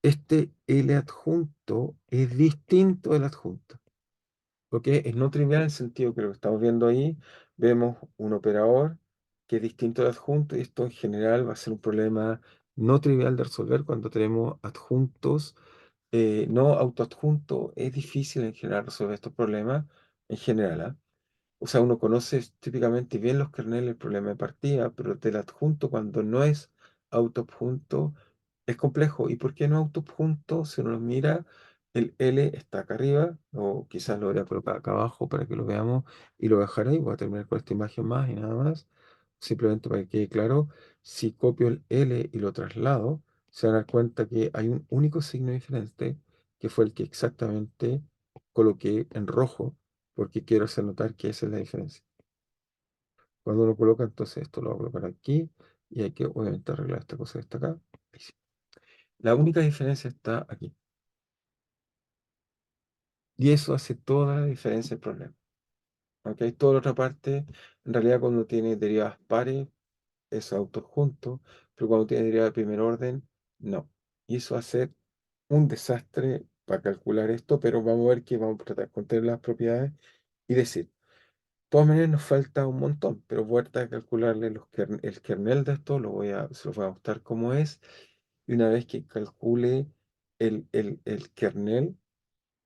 este L adjunto es distinto del adjunto. ¿Ok? Es no trivial en el sentido que lo que estamos viendo ahí, vemos un operador que es distinto al adjunto, y esto en general va a ser un problema no trivial de resolver cuando tenemos adjuntos no autoadjunto. Es difícil en general resolver estos problemas, en general, ¿ah? O sea, uno conoce típicamente bien los kernels, el problema de partida, pero del adjunto, cuando no es autoadjunto, es complejo. ¿Y por qué no autoadjunto? Si uno lo mira, el L está acá arriba, o quizás lo voy a colocar acá abajo para que lo veamos, y lo voy a dejar ahí. Voy a terminar con esta imagen más y nada más. Simplemente para que quede claro, si copio el L y lo traslado, se van a dar cuenta que hay un único signo diferente, que fue el que exactamente coloqué en rojo porque quiero hacer notar que esa es la diferencia. Cuando uno coloca, entonces esto lo voy a colocar aquí y hay que obviamente arreglar esta cosa que está acá. Ahí sí. La única diferencia está aquí. Y eso hace toda la diferencia del problema. ¿Ok? Toda la otra parte, en realidad cuando tiene derivadas pares, es autojunto, pero cuando tiene derivada de primer orden, no. Y eso va a ser un desastre para calcular esto, pero vamos a ver que vamos a tratar de contener las propiedades y decir. De todas maneras nos falta un montón, pero voy a tratar de calcularle el kernel de esto, se lo voy a mostrar cómo es, y una vez que calcule el kernel,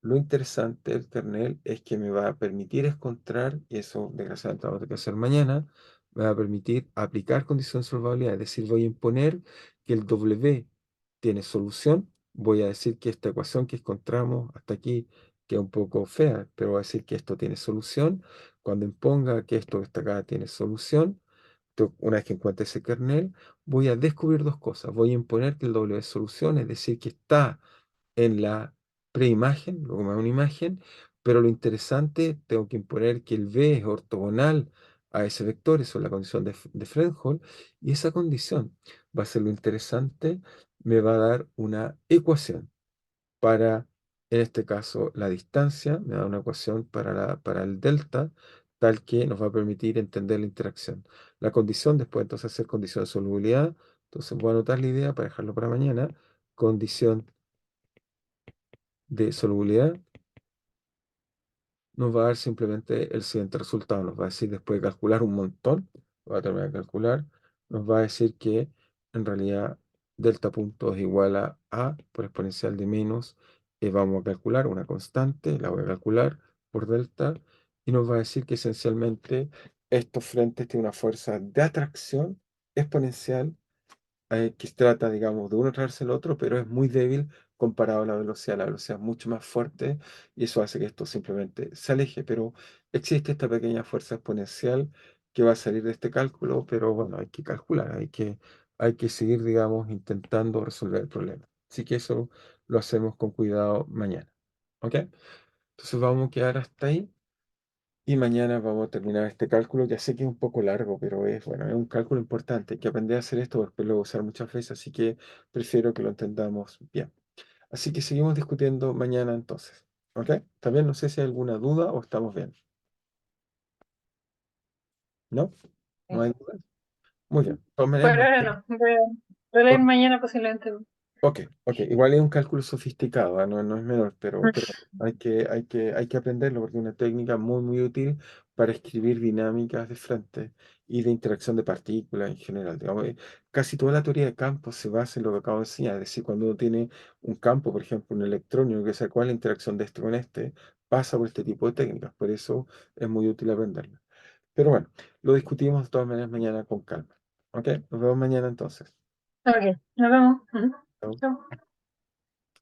lo interesante del kernel es que me va a permitir encontrar, y eso desgraciadamente vamos a tener que hacer mañana, me va a permitir aplicar condiciones de solvabilidad, es decir, voy a imponer que el W tiene solución, voy a decir que esta ecuación que encontramos hasta aquí, que es un poco fea, pero voy a decir que esto tiene solución. Cuando imponga que esto que está acá tiene solución, una vez que encuentre ese kernel, voy a descubrir dos cosas. Voy a imponer que el W es solución, es decir, que está en la preimagen, luego me da una imagen, pero lo interesante, tengo que imponer que el V es ortogonal a ese vector, eso es la condición de Fredholm, y esa condición va a ser lo interesante, me va a dar una ecuación para, en este caso, la distancia, me da una ecuación para el delta, tal que nos va a permitir entender la interacción. La condición, después entonces hacer condición de solubilidad, entonces voy a anotar la idea para dejarlo para mañana, condición de solubilidad nos va a dar simplemente el siguiente resultado. Nos va a decir, después de calcular un montón, va a terminar de calcular, nos va a decir que en realidad delta punto es igual a A por exponencial de menos, vamos a calcular una constante, la voy a calcular por delta, y nos va a decir que esencialmente estos frentes tienen una fuerza de atracción exponencial que se trata, digamos, de uno traerse el otro, pero es muy débil comparado a la velocidad. La velocidad es mucho más fuerte y eso hace que esto simplemente se aleje, pero existe esta pequeña fuerza exponencial que va a salir de este cálculo, pero bueno, hay que calcular, hay que seguir, digamos, intentando resolver el problema. Así que eso lo hacemos con cuidado mañana. ¿Ok? Entonces vamos a quedar hasta ahí. Y mañana vamos a terminar este cálculo. Ya sé que es un poco largo, pero es bueno, es un cálculo importante. Hay que aprender a hacer esto, después lo voy a usar muchas veces, así que prefiero que lo entendamos bien. Así que seguimos discutiendo mañana entonces. ¿Ok? También no sé si hay alguna duda o estamos bien. ¿No? ¿No hay dudas? Muy bien. De todas Por maneras, ahora no. Voy a leer mañana posiblemente. ok, ok. Igual es un cálculo sofisticado, ¿ah? No, no es menor, pero hay que aprenderlo porque es una técnica muy, muy útil para escribir dinámicas de frente y de interacción de partículas en general. Digamos, casi toda la teoría de campos se basa en lo que acabo de enseñar. Es decir, cuando uno tiene un campo, por ejemplo, un electrónico, que sea cuál es la interacción de este con este, pasa por este tipo de técnicas. Por eso es muy útil aprenderlo. Pero bueno, lo discutimos de todas maneras mañana con calma. ¿Ok? Nos vemos mañana entonces. Ok, nos vemos. Ujú. Chao. Chao.